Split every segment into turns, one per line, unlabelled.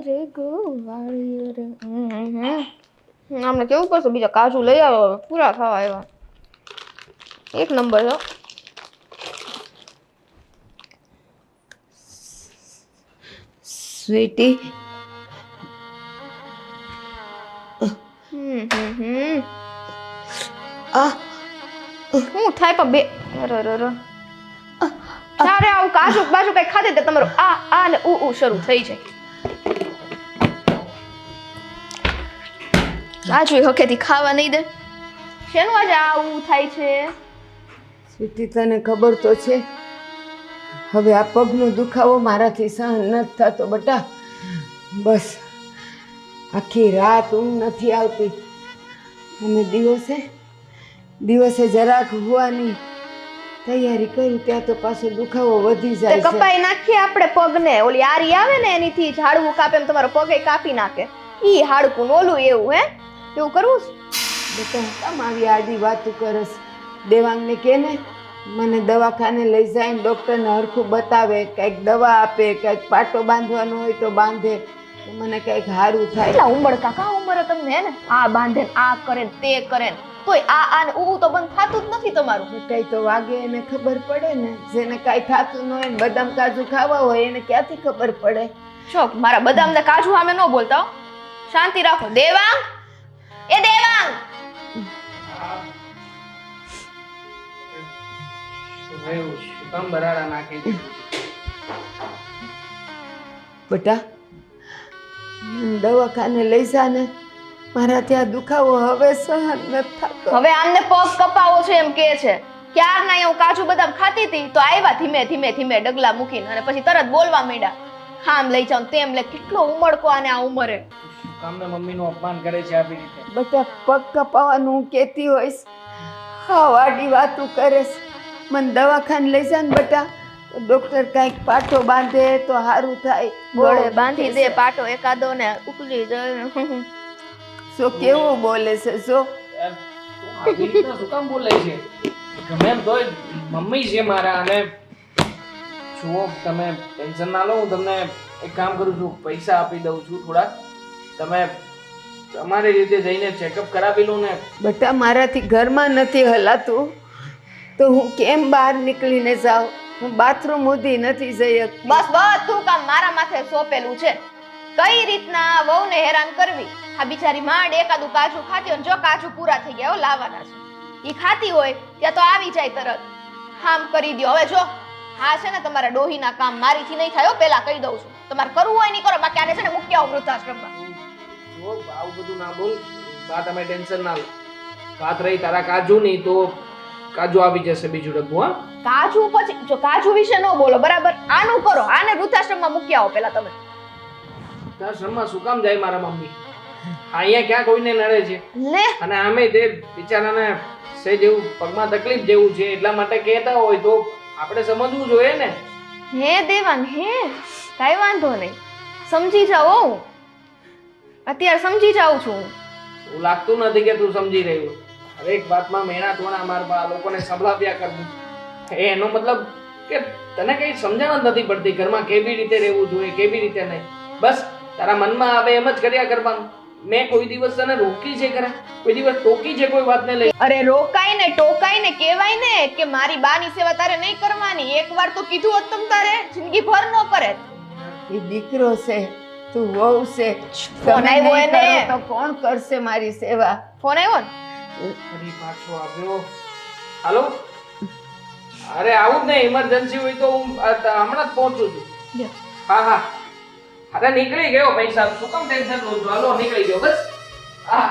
રે ગોવાળિયો રે આમને કેવું કરશો બીજા કાજુ લઈ આવ્યો હવે પૂરા થવા આવ્યા એક નંબર છે
સ્વીટી આ
હું થાય પણ બે અરે ચારે આવું કાજુ બાજુ કઈ ખાધે તે તમારું આ ને ઉ શરૂ થઈ જાય કાજુ હકેથી ખાવા નહીં દે શેનું આજે આવું થાય છે
સ્વીટી તને ખબર તો છે હવે આ પગનો દુખાવો મારાથી સહન નથી થતો બટા બસ આખી રાત ઊંઘ નથી આવતી અને દિવસે જરાક હોવાની તૈયારી કરી ત્યાં તો પાછો દુખાવો વધી જાય છે
કપાઈ નાખીએ આપણે પગને ઓલી આરી આવે ને એનીથી ઝાડવું કાપે એમ તમારો પગે કાપી નાખે ઈ હાડકું ઓલું એવું હે એવું કરવું
બેટા કેમ આવી આડી વાતું કરસ દેવાંગને કે ને મને દવાખાને લઈ જાય ડૉક્ટરને હરખું બતાવે કંઈક દવા આપે કંઈક પાટો બાંધવાનો હોય તો બાંધે મને કંઈક સારું થાય
એટલા ઉંબળકા કા ઉંમરે તમને હે ને આ બાંધે આ કરે તે કરે તોય આ ને ઉ તો બંધ થાતું જ નથી તમારું
કઈ તો વાગે એને ખબર પડે ને જેને કાંઈ થાતું ન હોય ને બદામ કાજુ ખાવા હોય એને ક્યાંથી ખબર પડે
શોક મારા બદામ ને કાજુ સામે ન બોલતા શાંતિ રાખો દેવાંગ એ દેવાંગ
બેટા દવાખાને લઈ જા ને મારા ત્યાં દુખાવો હવે સહન નથી થતો
હવે આમને પગ કપાવો છે એમ કે છે ક્યારના હું કાજુ બદામ ખાતી હતી તો આવ્યા ધીમે ડગલા મૂકીને અને પછી તરત બોલવા માંડ્યા ખામ લઈ જાઉં તેમ લે કેટલો ઉમળકો આને આ ઉંમરે
કામને મમ્મીનું અપમાન કરે છે આવી રીતે
બેટા પગ કપાવાનું હું કહેતી હોઈશ હા વાડી વાતું કરે મને દવાખાને લઈ જા ને બેટા ડોક્ટર કાંઈક પાટો બાંધે તો સારું થાય
ગળે બાંધી દે પાટો એકાદો ને ઉકલી જાય
સો કેવું બોલે છે સો
આવી રીતના શું કામ બોલે છે ગમે એમ તોય મમ્મી છે મારા અને જુઓ તમે ટેન્શન ના લો હું તમને એક કામ કરું છું પૈસા આપી દઉં છું થોડા તમે તમારી રીતે જઈને ચેકઅપ કરાવી લો ને
બેટા મારાથી ઘરમાં નથી હલાતું તો હું કેમ બહાર નીકળીને જાઉં હું બાથરૂમ સુધી નથી જઈ શકતી
બસ બધું કામ મારા માથે સોંપેલું છે કઈ રીતના વહુને હેરાન કરવી આ બિચારી માંડ એકાદું કાજુ ખાતી હોય જો કાજુ પૂરા થઈ ગયા લાવવાના છે ઈ ખાતી હોય ત્યાં તો આવી જાય તરત હામ કરી દો હવે જો હા છે ને તમારા ડોહીના કામ મારીથી નહીં થાય પેલા કહી દઉં છું તમારે કરવું હોય નહીં કરો બાકી આને છે ને મૂકી આવો વૃદ્ધાશ્રમમાં
જો આવું બધું ના બોલ બા તમે ટેન્શન ના લો વાત રહી તારા કાજુ નહીં તો કાજુ આવી જશે બીજું ડબ્બુ હા
કાજુ પછી જો કાજુ વિશે ન બોલો બરાબર આનું કરો આને વૃદ્ધાશ્રમમાં મૂકી આવો પેલા તમે
વૃદ્ધાશ્રમમાં શું કામ જાય મારા મમ્મી અહીંયા ક્યાં કોઈને નડે છે
લે
અને આમે તે બિચારાને સે જેવું પગમાં તકલીફ જેવું છે એટલા માટે કહેતા હોય તો આપણે સમજવું જોઈએ ને
હે દેવાંગ હે કાઈ વાંધો નહીં સમજી જાઓ અત્યારે સમજી જાઉં છું
એવું લાગતું નથી કે તું સમજી રહ્યું હરેક વાતમાં મેણા તોણા મારવા લોકોને સંભળાવ્યા કરવું એનો મતલબ કે તને કઈ સમજણ જ નથી પડતી ઘરમાં કેવી રીતે રહેવું જોઈએ કેવી રીતે નહીં બસ તારા મનમાં આવે એમ જ કર્યા કરવાનું મેં કોઈ દિવસ તને રોકી છે ખરા કોઈ દિવસ ટોકી છે કોઈ વાતને લઈ
અરે રોકાય ને ટોકાય ને કહેવાય ને કે મારી બાની સેવા તારે નહીં કરવાની એકવાર તો કીધું હોત તમ તારે જિંદગી ભર ન કરે
એ દીકરો છે તું વહુ છે
ફોન આવ્યો એને
તો કોણ કરશે મારી સેવા
ફોન આવ્યો ને
ફરી પાછો આવ્યો હાલો અરે આવું જ ને ઇમરજન્સી હોય તો હું હમણાં જ પહોંચું છું હા હા અરે નીકળી ગયો પૈસા શું કામ ટેન્શન લો છો હાલો નીકળી ગયો બસ હા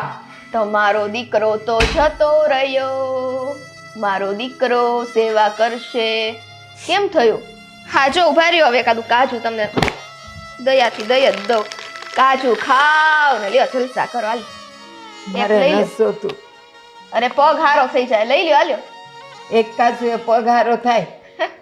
તમારો દીકરો તો જતો રહ્યો મારો દીકરો સેવા કરશે કેમ થયું હા જો ઉભા રહ્યો હવે એકાદું કાજુ તમને દયાથી દયા જ દઉં કાજુ ખાવ ને લ્યો જલસા કરો હાલ
મારે નસો તું
અરે પગ હારો થઈ જાય લઈ લ્યો હાલ્યો
એક કાજુ એ પગ હારો થાય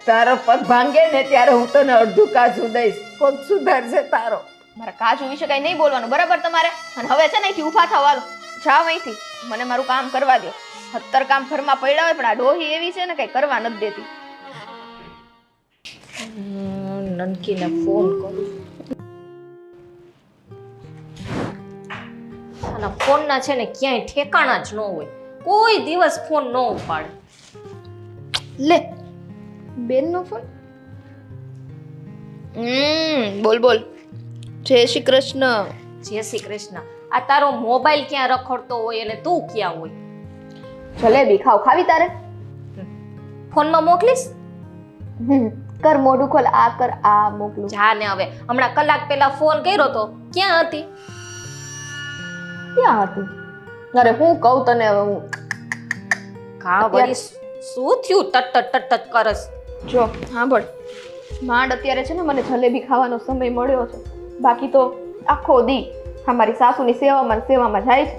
તારો પગ ભાંગે ને ત્યારે હું તને અડધું કાજુ દઈશ પગ સુધારશે તારો
મારા કાજુ વિશે કઈ નહીં બોલવાનું બરાબર તમારે અને હવે છે ને અહીંથી ઊભા થાવ હાલો જાવ અહીંથી મને મારું કામ કરવા દો 70 કામ ઘરમાં પડ્યા હોય પણ આ ડોહી એવી છે ને કઈ કરવા નથી દેતી નનકીને ફોન કરું
અને ફોનના છે ને ક્યાંય ઠેકાણા જ ન હોય, કોઈ દિવસ ફોન ન ઉપાડે.
લે બેનનો ફોન. બોલ બોલ. જય શ્રી કૃષ્ણ.
જય શ્રી કૃષ્ણ. આ તારો મોબાઈલ ક્યાં રખડતો હોય અને તું ક્યાં હોય?
જલેબી ખાવી તારે?
ફોનમાં મોકલીશ?
કર મોઢું ખોલ, આ કર, આ મોકલું.
જા ને હવે. હમણાં કલાક પહેલા ફોન કર્યો તો ક્યાં હતી?
ક્યાં હતી? અરે હું કહું તને હવે હું.
કા વળી શું થયું ટટ ટટ કરસ?
જો સાંભળ, માંડ અત્યારે છે ને મને જલેબી ખાવાનો સમય મળ્યો છે, બાકી તો આખો દી અમારી સાસુની સેવામાં જાય છે.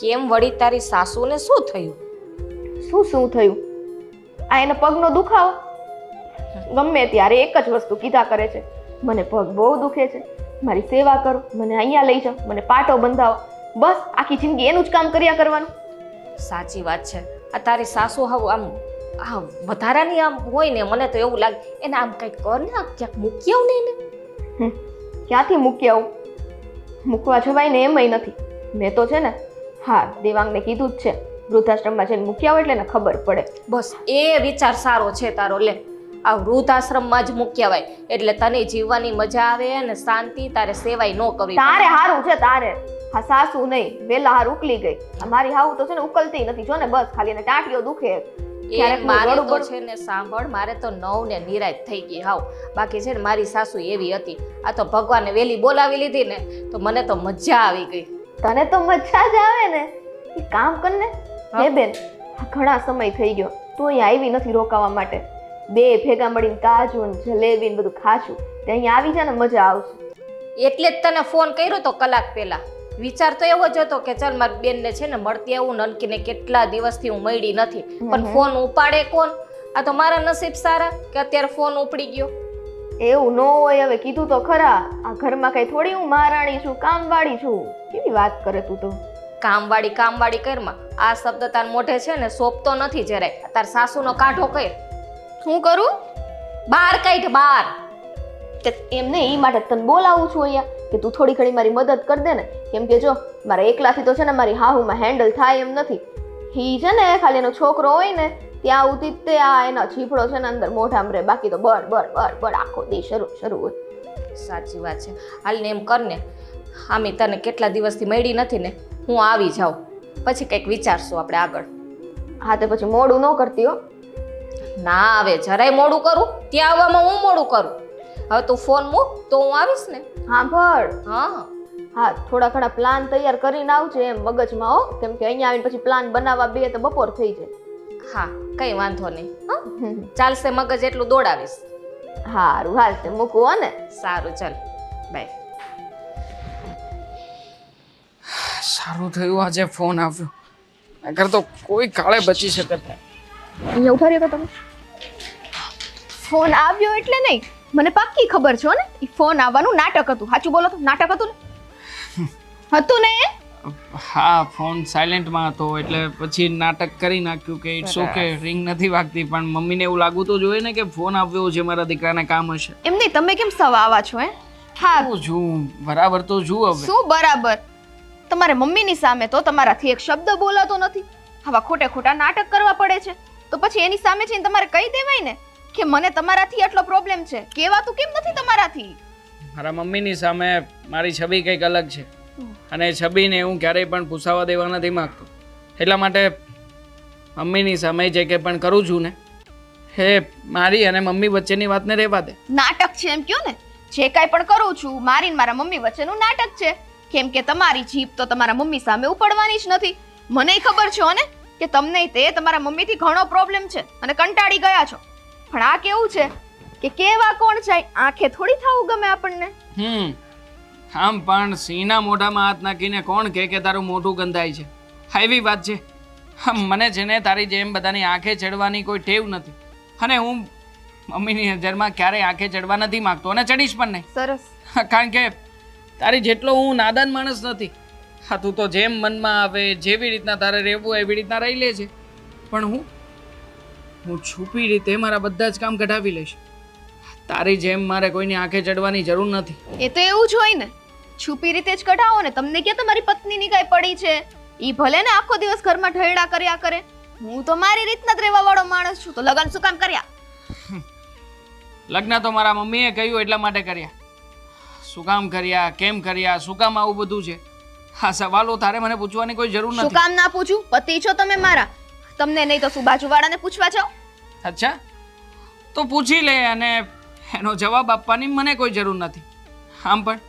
કેમ વળી તારી સાસુને શું થયું?
શું થયું? આ એને પગનો દુખાવો. ગમે ત્યારે એક જ વસ્તુ કીધા કરે છે, મને પગ બહુ દુખે છે, મારી સેવા કરો, મને અહીંયા લઈ જાઓ, મને પાટો બંધાવો. બસ આખી જિંદગી એનું જ કામ કર્યા કરવાનું.
સાચી વાત છે. આ તારી સાસુ હવે આમ વધારાની આમ હોય ને, મને તો એવું લાગે એને આમ કંઈક કર ને, ક્યાંક મૂકી આવ ને એને.
ક્યાંથી મૂકી આવું? મૂકવા જવાય ને એમય નથી. મેં તો છે ને દેવાંગને કીધું જ છે, વૃદ્ધાશ્રમમાં જઈને મૂકી આવો એટલે એને ખબર પડે.
બસ એ વિચાર સારો છે તારો. લે આ વૃદ્ધાશ્રમમાં જ મૂકી આવાય એટલે તને જીવવાની મજા આવે અને શાંતિ, તારે સેવાય ન કરવી.
તારે હારું છે તારે. સાસુ નહીં, વેલા હાર ઉકલી ગઈ. મારી હાવ તો છે ને ઉકલતી નથી. જો ને બસ ખાલી એને ટાંટીઓ દુખે.
મારે તો છે ને સાંભળ, મારે તો નવ ને નિરાશ થઈ ગઈ હાવ. બાકી છે ને મારી સાસુ એવી હતી. આ તો ભગવાને વેલી બોલાવી લીધી ને તો મને તો મજા આવી ગઈ.
તને તો મજા જ આવે ને. કામ કર ને હે બેન, ઘણા સમય થઈ ગયો તું અહીંયા આવી નથી રોકાવા માટે. બે ભેગા મળીને કાજુ ને જલેબી ને બધું ખાશું. તે અહીંયા આવી જા ને મજા આવશે.
એટલે જ તને ફોન કર્યો તો કલાક પહેલા. વિચાર તો એવો જ હતો કે ચાલ મારી બેનને છે ને મળતી આવું. નનકીને કેટલા દિવસથી હું મળી નથી, પણ ફોન ઉપાડે કોણ? આ તો મારા નસીબ સારા કે અત્યારે ફોન ઉપડી ગયો.
એવું ન હોય. હવે કીધું તો ખરા, આ ઘરમાં કઈ થોડી હું મહારાણી છું, કામવાળી છું. કેવી વાત કરે તું તો.
કામવાળી કરમાં આ શબ્દ તાર મોઢે છે ને શોભતો નથી જરાય. તાર સાસુનો કાઢો કર.
શું કરું?
બહાર કાઢ બહાર.
એમને એ માટે તને બોલાવું છું અહીંયા કે તું થોડી ઘણી મારી મદદ કરી દે ને. કેમ કે જો મારા એકલાથી તો છે ને મારી હાહુમાં હેન્ડલ થાય એમ નથી. ઈ છે ને ખાલી એનો છોકરો હોય ને ત્યાં ઉતી તે આ એનો જીભડો છે ને અંદર મોઢામાં રહે, બાકી તો બળ આખો દી શરૂ હોય.
સાચી વાત છે. હાલ ને એમ કર ને, આમી તને કેટલા દિવસથી મળી નથી ને, હું આવી જાઉં પછી કંઈક વિચારશું આપણે આગળ.
હા તે પછી મોડું ન કરતી હો.
ના આવે જરાય મોડું કરું? ત્યાં આવવામાં હું મોડું કરું? હવે તું ફોન મૂક તો હું આવીશ ને.
હા ભળ.
હા
થોડા ઘણા પ્લાન તૈયાર કરીને આવજે એમ મગજમાં હો. કેમ કે અહીંયા આવીને પછી પ્લાન બનાવવા બે તો બપોર થઈ જાય.
હા કઈ વાંધો નહીં. ચાલશે, મગજ એટલું દોડાવીશ.
હારું હાલશે, મૂકવું હો ને.
સારું ચાલ બાય.
સારું થયું આજે ફોન આવ્યો, નકર તો કોઈ કાળે બચી શકે નહીં.
અહીંયા ઉભા રહ્યો તમે. ફોન આવ્યો એટલે નહીં, મને પાક્કી ખબર છે ને ઈ ફોન આવવાનું નાટક હતું. સાચું બોલો તો નાટક હતું ને? હતું ને?
હા, ફોન સાયલેન્ટમાં હતો એટલે પછી નાટક કરી નાખ્યું કે ઇટ્સ ઓકે, રિંગ નથી વાગતી. પણ મમ્મીને એવું લાગવું તો જોઈએ ને કે ફોન આવ્યો છે, મારા દીકરાને કામ હશે.
એમ નહીં, તમે કેમ સવા આવા છો હે? હા
જોઉં બરાબર તો જુઓ. હવે
શું બરાબર? તમારે મમ્મીની સામે તો તમારાથી એક શબ્દ બોલાતો નથી. આવા ખોટા નાટક કરવા પડે છે તો પછી એની સામે જઈને તમારે કહી દેવાય ને કે મને તમારાથી આટલો પ્રોબ્લેમ છે. કહેવાતું કેમ નથી તમારાથી?
મારા મમ્મીની સામે મારી છબી કંઈક અલગ છે અને છબીને હું ક્યારેય પણ પૂછાવા દેવા નથી માંગતો. એટલા માટે મમ્મીની સામે જે કંઈ પણ કરું છું ને હે મારી અને મમ્મી વચ્ચેની વાતને રહેવા દે.
નાટક છે એમ કયો ને? જે કાંઈ પણ કરું છું મારી ને મારા મમ્મી વચ્ચેનું નાટક છે. કેમ કે તમારી જીભ તો તમારા મમ્મી સામે ઉપડવાની જ નથી. મને ખબર છે ને કે તમને તે તમારા મમ્મીથી ઘણો પ્રોબ્લેમ છે અને કંટાળી ગયા છો. પણ આ કેવું છે કે કેવા કોણ જાય, આંખે થોડી થવું ગમે આપણને.
આમ પણ સિંહના મોઢામાં હાથ નાખીને કોણ કહે કે તારું મોઢું ગંધાય છે? એવી વાત છે. મને છે ને તારી જેમ બધાની આંખે ચડવાની કોઈ ટેવ નથી અને હું મમ્મીની નજરમાં ક્યારેય આંખે ચડવા નથી માંગતો અને ચડીશ પણ નહીં.
સરસ.
કારણ કે તારી જેટલો હું નાદાન માણસ નથી. હા, તું તો જેમ મનમાં આવે જેવી રીતના તારે રહેવું એવી રીતના રહી લે છે. પણ હું છુપી રીતે મારા બધા જ કામ કઢાવી લઈશ. તારી જેમ મારે કોઈની આંખે ચડવાની જરૂર નથી.
એ તો એવું જ હોય ને. છુપી રીતે જ કઢાવો ને. તમને ક્યાં તમારી પત્નીની કાંઈ પડી છે? ઈ ભલે ને આખો દિવસ ઘરમાં ઢળડા કર્યા કરે, હું તો મારી રીતના જ રહેવા વાળો માણસ છું, તો લગન શું કામ કર્યા?
લગ્ન તો મારા મમ્મીએ કહ્યું એટલા માટે કર્યા. શું કામ કર્યા, કેમ કર્યા, શું કામ આવું બધું છે? આ સવાલો તારે મને પૂછવાની કોઈ જરૂર
શું
નથી.
કામ ના પૂછું? પતિ છો તમે મારા, તમને નહીં તો શું બાજુવાળાને પૂછવા જાઓ?
અચ્છા, તો પૂછી લે અને એનો જવાબ આપવાની મને કોઈ જરૂર નથી. આમ પણ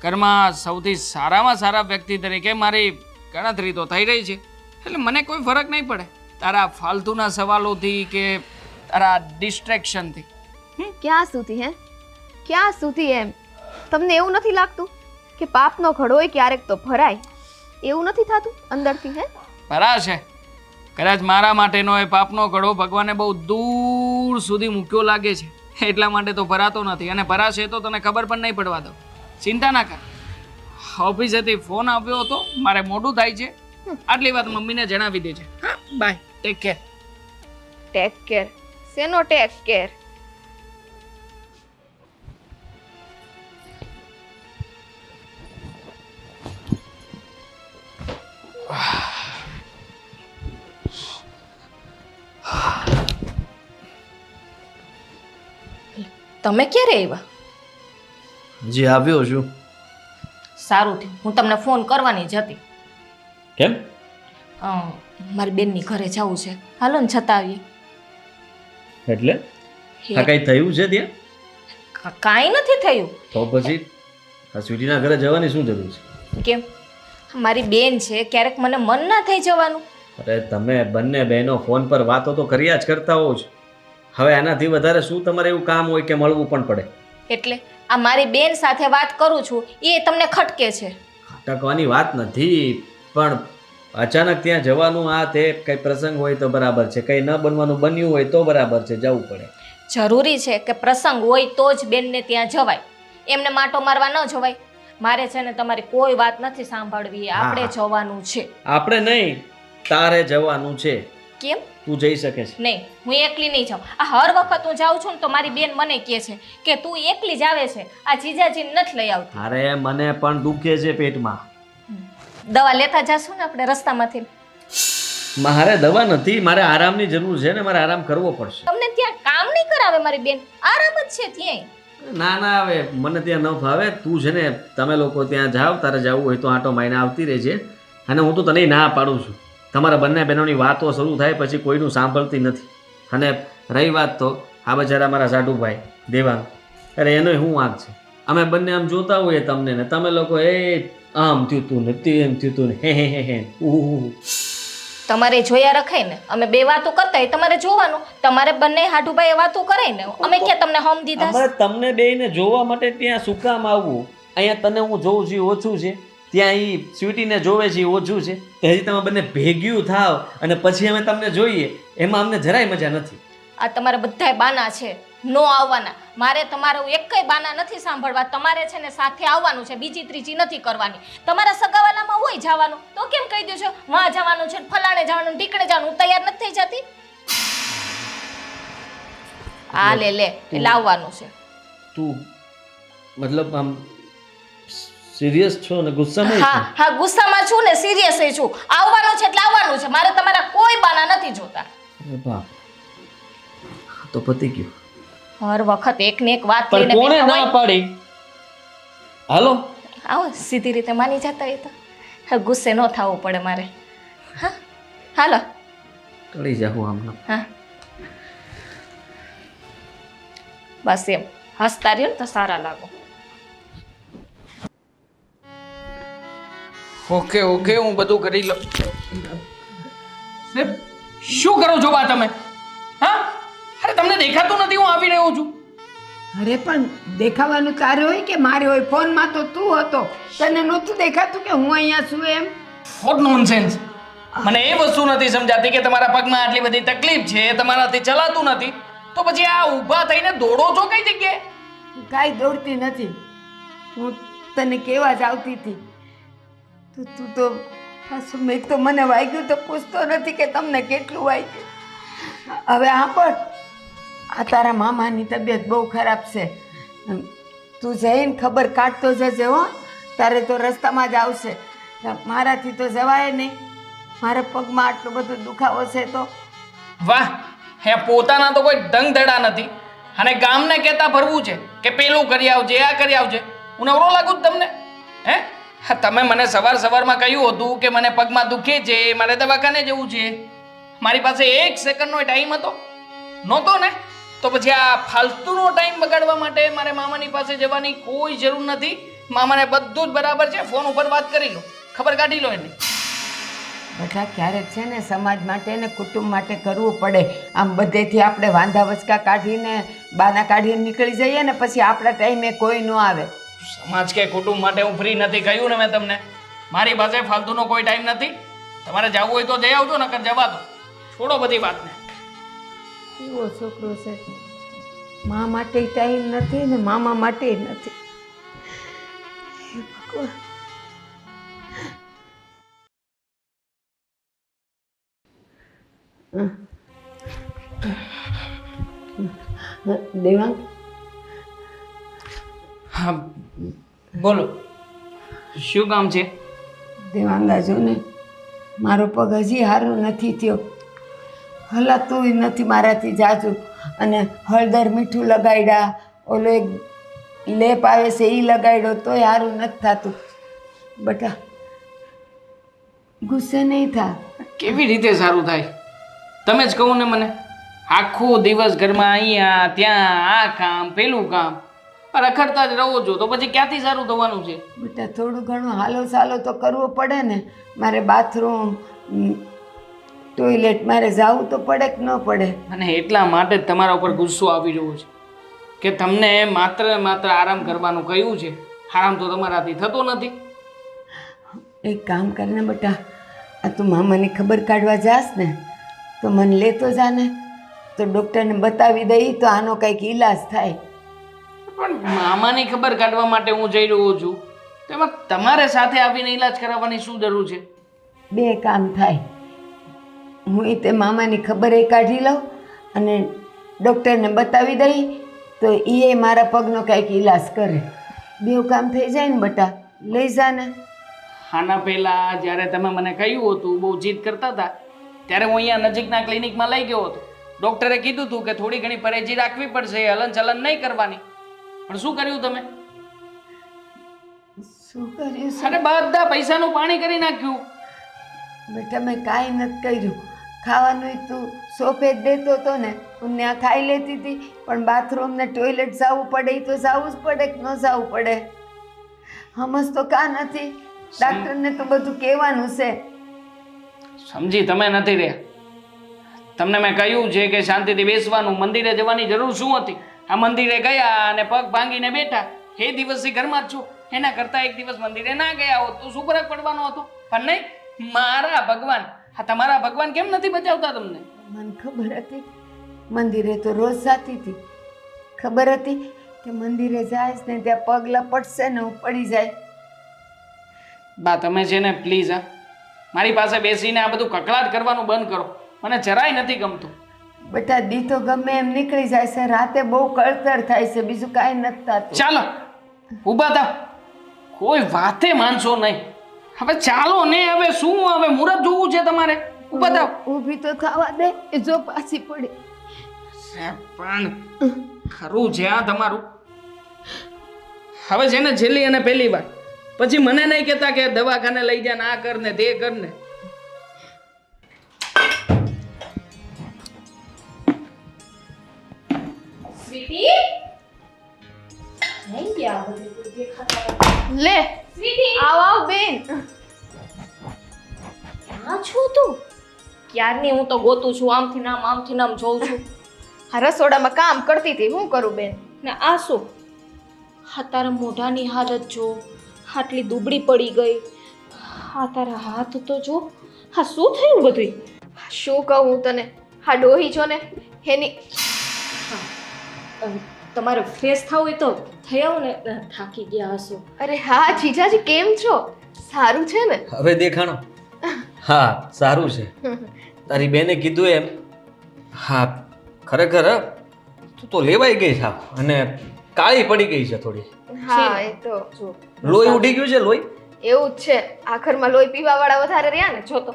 ઘરમાં સૌથી સારામાં સારા વ્યક્તિ તરીકે મારી ગણતરી તો થઈ રહી છે, એટલે મને કોઈ ફરક નહીં પડે તારા ફાલતુના સવાલોથી કે તારા ડિસ્ટ્રેક્શનથી.
ક્યાં સુધી હે? ક્યાં સુધી એમ? તમને એવું નથી લાગતું કે પાપનો ઘડો ક્યારેક તો ભરાય? એવું નથી થતું અંદરથી હે?
ભરાશે. કદાચ મારા માટેનો એ પાપનો ઘડો ભગવાને બહુ દૂર સુધી મૂક્યો લાગે છે, એટલા માટે તો ભરાતો નથી. અને ભરાશે તો તને ખબર પણ નહીં પડવા દો. ચિંતા ના કર. ઓફિસેથી ફોન આવ્યો હતો, મારે મોડું થાય છે, આટલી વાત મમ્મીને જણાવી દેજે. હા, bye, take care.
Take care? શેનો ટેક કેર?
તમે ક્યારે આવ્યા?
જી આવ્યો છું.
સારું થયું, હું તમને ફોન કરવાની જ હતી.
કેમ?
મારી બેનની ઘરે જવું છે, હાલો ને છતાં આવીએ.
એટલે આ કઈ થયું છે ત્યાં?
કાંઈ નથી થયું.
તો પછી આ સ્વીટીના ઘરે જવાની શું જરૂર છે?
કેમ? મારી બેન છે, ક્યારેક મને મન ના થઈ જવાનું.
અરે તમે બંને બહેનો ફોન પર વાતો તો કર્યા જ કરતા હોવ છો. હવે આનાથી વધારે શું તમારે એવું કામ હોય કે મળવું પણ પડે?
એટલે આ મારી બેન સાથે વાત કરું છું એ તમને ખટકે છે.
ખટકવાની વાત નથી, પણ અચાનક ત્યાં જવાનું આ તે કંઈ પ્રસંગ હોય તો બરાબર છે, કંઈ ન બનવાનું બન્યું હોય તો બરાબર છે, જવું પડે.
જરૂરી છે કે પ્રસંગ હોય તો જ બેનને ત્યાં જવાય, એમને માટો મારવા ન જવાય. મારે છે ને તમારી કોઈ વાત નથી સાંભળવી, આપણે જવાનું છે.
આપણે નહીં, તારે જવાનું છે.
કેમ?
તું જઈ શકે છે?
નહીં, હું એકલી નહીં જાઉં. આ હર વખત હું જાઉં છું ને તો મારી બેન મને કહે છે કે તું એકલી જ આવે છે, આ જીજાજીને નથી લઈ આવતી.
અરે મને પણ દુખે છે પેટમાં.
દવા લેતા જાશું ને આપણે રસ્તામાંથી.
મારે દવા નથી, મારે આરામની જરૂર છે ને મારે આરામ કરવો પડશે.
તમને ત્યાં કામ નહીં કરાવે મારી બેન, આરામ જ છે ત્યાંય.
ના ના, હવે મને ત્યાં ન ફાવે. તું છે ને તમે લોકો ત્યાં જાઓ, તારે જવું હોય તો આંટો મારીને આવતી રહેજે. અને હું તો તને ના પાડું છું. તમારા બંને બહેનોની વાતો શરૂ થાય પછી કોઈનું સાંભળતી નથી. અને રહી વાત તો આ બચારા મારા સાડુભાઈ દેવાંગ, અરે એનો શું વાંક છે? અમે બંને આમ જોતા હોઈએ તમને ને તમે લોકો એ આમ થયું તું ને તેમ થયું તું ને હે
તમારે જોયા રખાય ને, અમે બે વાતો કરતા હોય તમારે જોવાનું. તમારે બંને હાડુભાઈ વાતો કરાય ને, અમે ક્યાં તમને હોમ દીધા?
અમારે તમને બેયને જોવા માટે ત્યાં શું કામ આવવું? અહીંયા તને હું જોઉં છું ઓછું છે, ત્યાં એ સ્વીટીને જોવે છે ઓછું છે. હજી તમે બંને ભેગ્યું થાવ અને પછી અમે તમને જોઈએ, એમાં અમને જરાય મજા નથી.
આ તમારે બધાય બાના છે નો આવવાના. મારે તમારું એકય બાના નથી સાંભળવા. તમારે છે ને સાથે આવવાનું છે, બીજી ત્રીજી નથી કરવાની. તમારા સગાવાલામાં હોય જવાનું તો કેમ કહી દો છો માં જવાનું છે, ફલાણે જવાનું, ઢીકણે જવાનું? હું તૈયાર નથી થઈ જતી. આ લે એટલે આવવાનું છે.
તું મતલબ આમ સિરિયસ છો ને ગુસ્સામાં?
હા, ગુસ્સામાં છું ને સિરિયસ છું. આવવાનું છે એટલે આવવાનું છે. મારે તમારા કોઈ બાના નથી જોતા.
અરે બાપ, તો પતી ગયું.
હર વખત એક ને એક વાત
પણ
લઈને
કોણે
બેઠા
ના
હોય.
પાડી? હાલો
આવો સીધી રીતે માની જતા હોય તો હા, ગુસ્સે ન થવું પડે મારે. હા, હાલો.
ટળી જાઉં આમ.
હા, બસ એમ હસતા રહ્યો ને તો સારા લાગો.
ઓકે ઓકે, હું બધું કરી લઉં. શું કરો છો બા તમે? હા, અરે તમને દેખાતું નથી હું આવી રહ્યો છું?
અરે પણ દેખાવાનું તારે હોય કે મારે હોય? ફોનમાં તો તું હતો, તને નહોતું દેખાતું કે હું અહીંયા છું એમ?
Vote nonsense! મને એ વસ્તુ નથી સમજાતી કે તમારા પગમાં આટલી બધી તકલીફ છે, તમારાથી ચલાતું નથી, તો પછી આ ઊભા થઈને દોડો છો કઈ જગ્યાએ?
કાંઈ દોડતી નથી, હું તને કેવા જ આવતી હતી. તું તો પાછું મેં તો મને વાગ્યું તો પૂછતો નથી કે તમને કેટલું વાગ્યું. હવે હા પણ આ તારા મામાની તબિયત બહુ ખરાબ છે, તું જઈને ખબર કાઢતો જજે હો. તારે તો રસ્તામાં જ આવશે. મારાથી તો જવાય નહીં. મારા પગમાં આટલો બધો દુખાવો છે તો.
વાહ, હે પોતાના તો કોઈ દંગ ધડા નથી અને ગામને કહેતા ભરવું છે કે પેલું કરી આવજે, આ કરી આવજે. હું નવરો લાગુ જ તમને? હે હા, તમે મને સવારમાં કહ્યું હતું કે મને પગમાં દુખે છે, મારે દવાખાને જવું છે. મારી પાસે 1 સેકન્ડનો ટાઈમ હતો નહોતો ને? તો પછી આ ફાલતુનો ટાઈમ બગાડવા માટે મારે મામાની પાસે જવાની કોઈ જરૂર નથી. મામાને બધું જ બરાબર છે, ફોન ઉપર વાત કરી લો, ખબર કાઢી લો એની.
બધા ક્યારેક છે ને સમાજ માટે ને કુટુંબ માટે કરવું પડે. આમ બધેથી આપણે વાંધા વચકા કાઢીને બાના કાઢીને નીકળી જઈએ ને પછી આપણા ટાઈમે કોઈ ન આવે.
સમાજ કે કુટુંબ માટે હું ફ્રી નથી કહ્યું ને મેં તમને. મારી પાસે ફાલતુનો કોઈ ટાઈમ નથી. તમારે જવું હોય તો જઈ આવજો, નકર જવા દો. છોડો બધી વાતને.
એવો છોકરો છે, મા માટે ટાઈમ નથી ને મામા માટે નથી. હે ભગવાન. દેવાંગ,
હા બોલો, શું કામ છે?
દેવાંગા જો ને, મારો પગ હજી સારો નથી થયો. હલાતું નથી મારાથી જાજુ. અને હળદર મીઠું લગાડ્યા, ઓલો એક લેપ આવે છે એ લગાડ્યો તોય સારું નથી થતું. બટા ગુસ્સે નહીં થા.
કેવી રીતે સારું થાય? તમે જ કહો ને મને. આખો દિવસ ઘરમાં અહીંયા ત્યાં આ કામ પેલું કામ રખડતા જ રહો છો, તો પછી ક્યાંથી સારું થવાનું છે?
બેટા થોડું ઘણું હાલો ચાલો તો કરવો પડે ને. મારે બાથરૂમ, ટોયલેટ મારે જવું તો પડે કે ન પડે?
અને એટલા માટે જ તમારા ઉપર ગુસ્સો આવી રહ્યો છે કે તમને માત્ર આરામ કરવાનું કહ્યું છે. આરામ તો તમારાથી થતો નથી.
એક કામ કરને બેટા, આ તું મામાની ખબર કાઢવા જાસ ને તો મને લેતો જા ને, તો ડૉક્ટરને બતાવી દઈ તો આનો કંઈક ઈલાજ થાય.
પણ મામાની ખબર કાઢવા માટે હું જઈ રહ્યો છું, તો એમાં તમારે સાથે આવીને ઈલાજ કરાવવાની શું જરૂર છે?
2 કામ થાય. હું તે મામાની ખબર એ કાઢી લઉં અને ડૉક્ટરને બતાવી દઈ તો એ મારા પગનો કંઈક ઈલાજ કરે. 2 કામ થઈ જાય ને બેટા, લઈ જા ને.
આના પહેલાં જ્યારે તમે મને કહ્યું હતું, બહુ જીદ કરતા હતા, ત્યારે હું અહીંયા નજીકના ક્લિનિકમાં લઈ ગયો હતો. ડૉક્ટરે કીધું હતું કે થોડી ઘણી પરેજી રાખવી પડશે, હલનચલન નહીં કરવાની. પણ શું કર્યું તમે?
શું કર્યું?
અરે બધા પૈસાનું પાણી કરી નાખ્યું.
બેટા મેં કાંઈ નથી કર્યું. ખાવાનું તું સોફે જ દેતો હતો ને, હું ત્યાં ખાઈ લેતી હતી. પણ બાથરૂમ ને ટોયલેટ જવું પડે એ તો જવું જ પડે કે ન જવું પડે? સમજ તો કાં નથી? ડાક્ટરને તો બધું કહેવાનું છે.
સમજી તમે નથી રહ્યા. તમને મેં કહ્યું છે કે શાંતિથી બેસવાનું, મંદિરે જવાની જરૂર શું હતી? આ મંદિરે ગયા અને પગ ભાંગીને બેઠા. એ દિવસથી ઘરમાં જ છો. એના કરતાં એક દિવસ મંદિરે ના ગયા હોત તો શું ફરક પડવાનો હતો? પણ નહીં, મારા ભગવાન, હા તમારા ભગવાન કેમ નથી બચાવતા તમને?
મને ખબર હતી, મંદિરે તો રોજ જાતી હતી. ખબર હતી કે મંદિરે જાય ને ત્યાં પગ લપટશે ને હું પડી જાય.
બા તમે છે ને પ્લીઝ, હા મારી પાસે બેસીને આ બધું કકળાટ કરવાનું બંધ કરો. મને જરાય નથી ગમતું.
બેટા દી તો ગમે એમ નીકળી જાય છે, રાતે બહુ કળતર થાય છે, બીજું કાંઈ નથી થતું.
ચાલો ઊભા થાવ, કોઈ વાતે માનશો નહીં. હવે ચાલો ને, હવે શું, હવે મુહૂર્ત જોવું છે તમારે. ઊભા થાવ.
ઊભી તો થવા દે, એ જો પાછી પડી.
પણ ખરું છે આ તમારું. હવે છે ને છેલ્લી અને પહેલી વાર, પછી મને નહીં કહેતા કે દવાખાને લઈ જા, આ કર ને તે કર ને.
લે આવ બેન.
ક્યાં છો તું? ક્યારની હું તો ગોતું છું, આમથી નામ જોઉં છું.
આ રસોડામાં કામ કરતી હતી, શું કરું બેન?
ને આ શું? હા તારા મોઢાની હાલત જો, આટલી દુબળી પડી ગઈ. હા તારા હાથ તો જો, હા શું થયું બધું?
શું કહું હું તને? હા ડોહી છો ને એની.
તમારે ફ્રેશ થવું હોય તો થઈ આવો ને, થાકી ગયા હશો.
અરે હા જીજાજી કેમ છો? સારું છે ને?
હવે દેખાણો? હા સારું છે. તારી બેને કીધું એમ. હા ખરેખર તું તો લેવાઈ ગઈ છે અને કાળી પડી ગઈ છે થોડી.
હા એ તો
જો
લોહી ઉડી ગયું છે લોહી
એવું જ છે આ ઘરમાં લોહી પીવા વાળા વધારે રહ્યા ને જો તો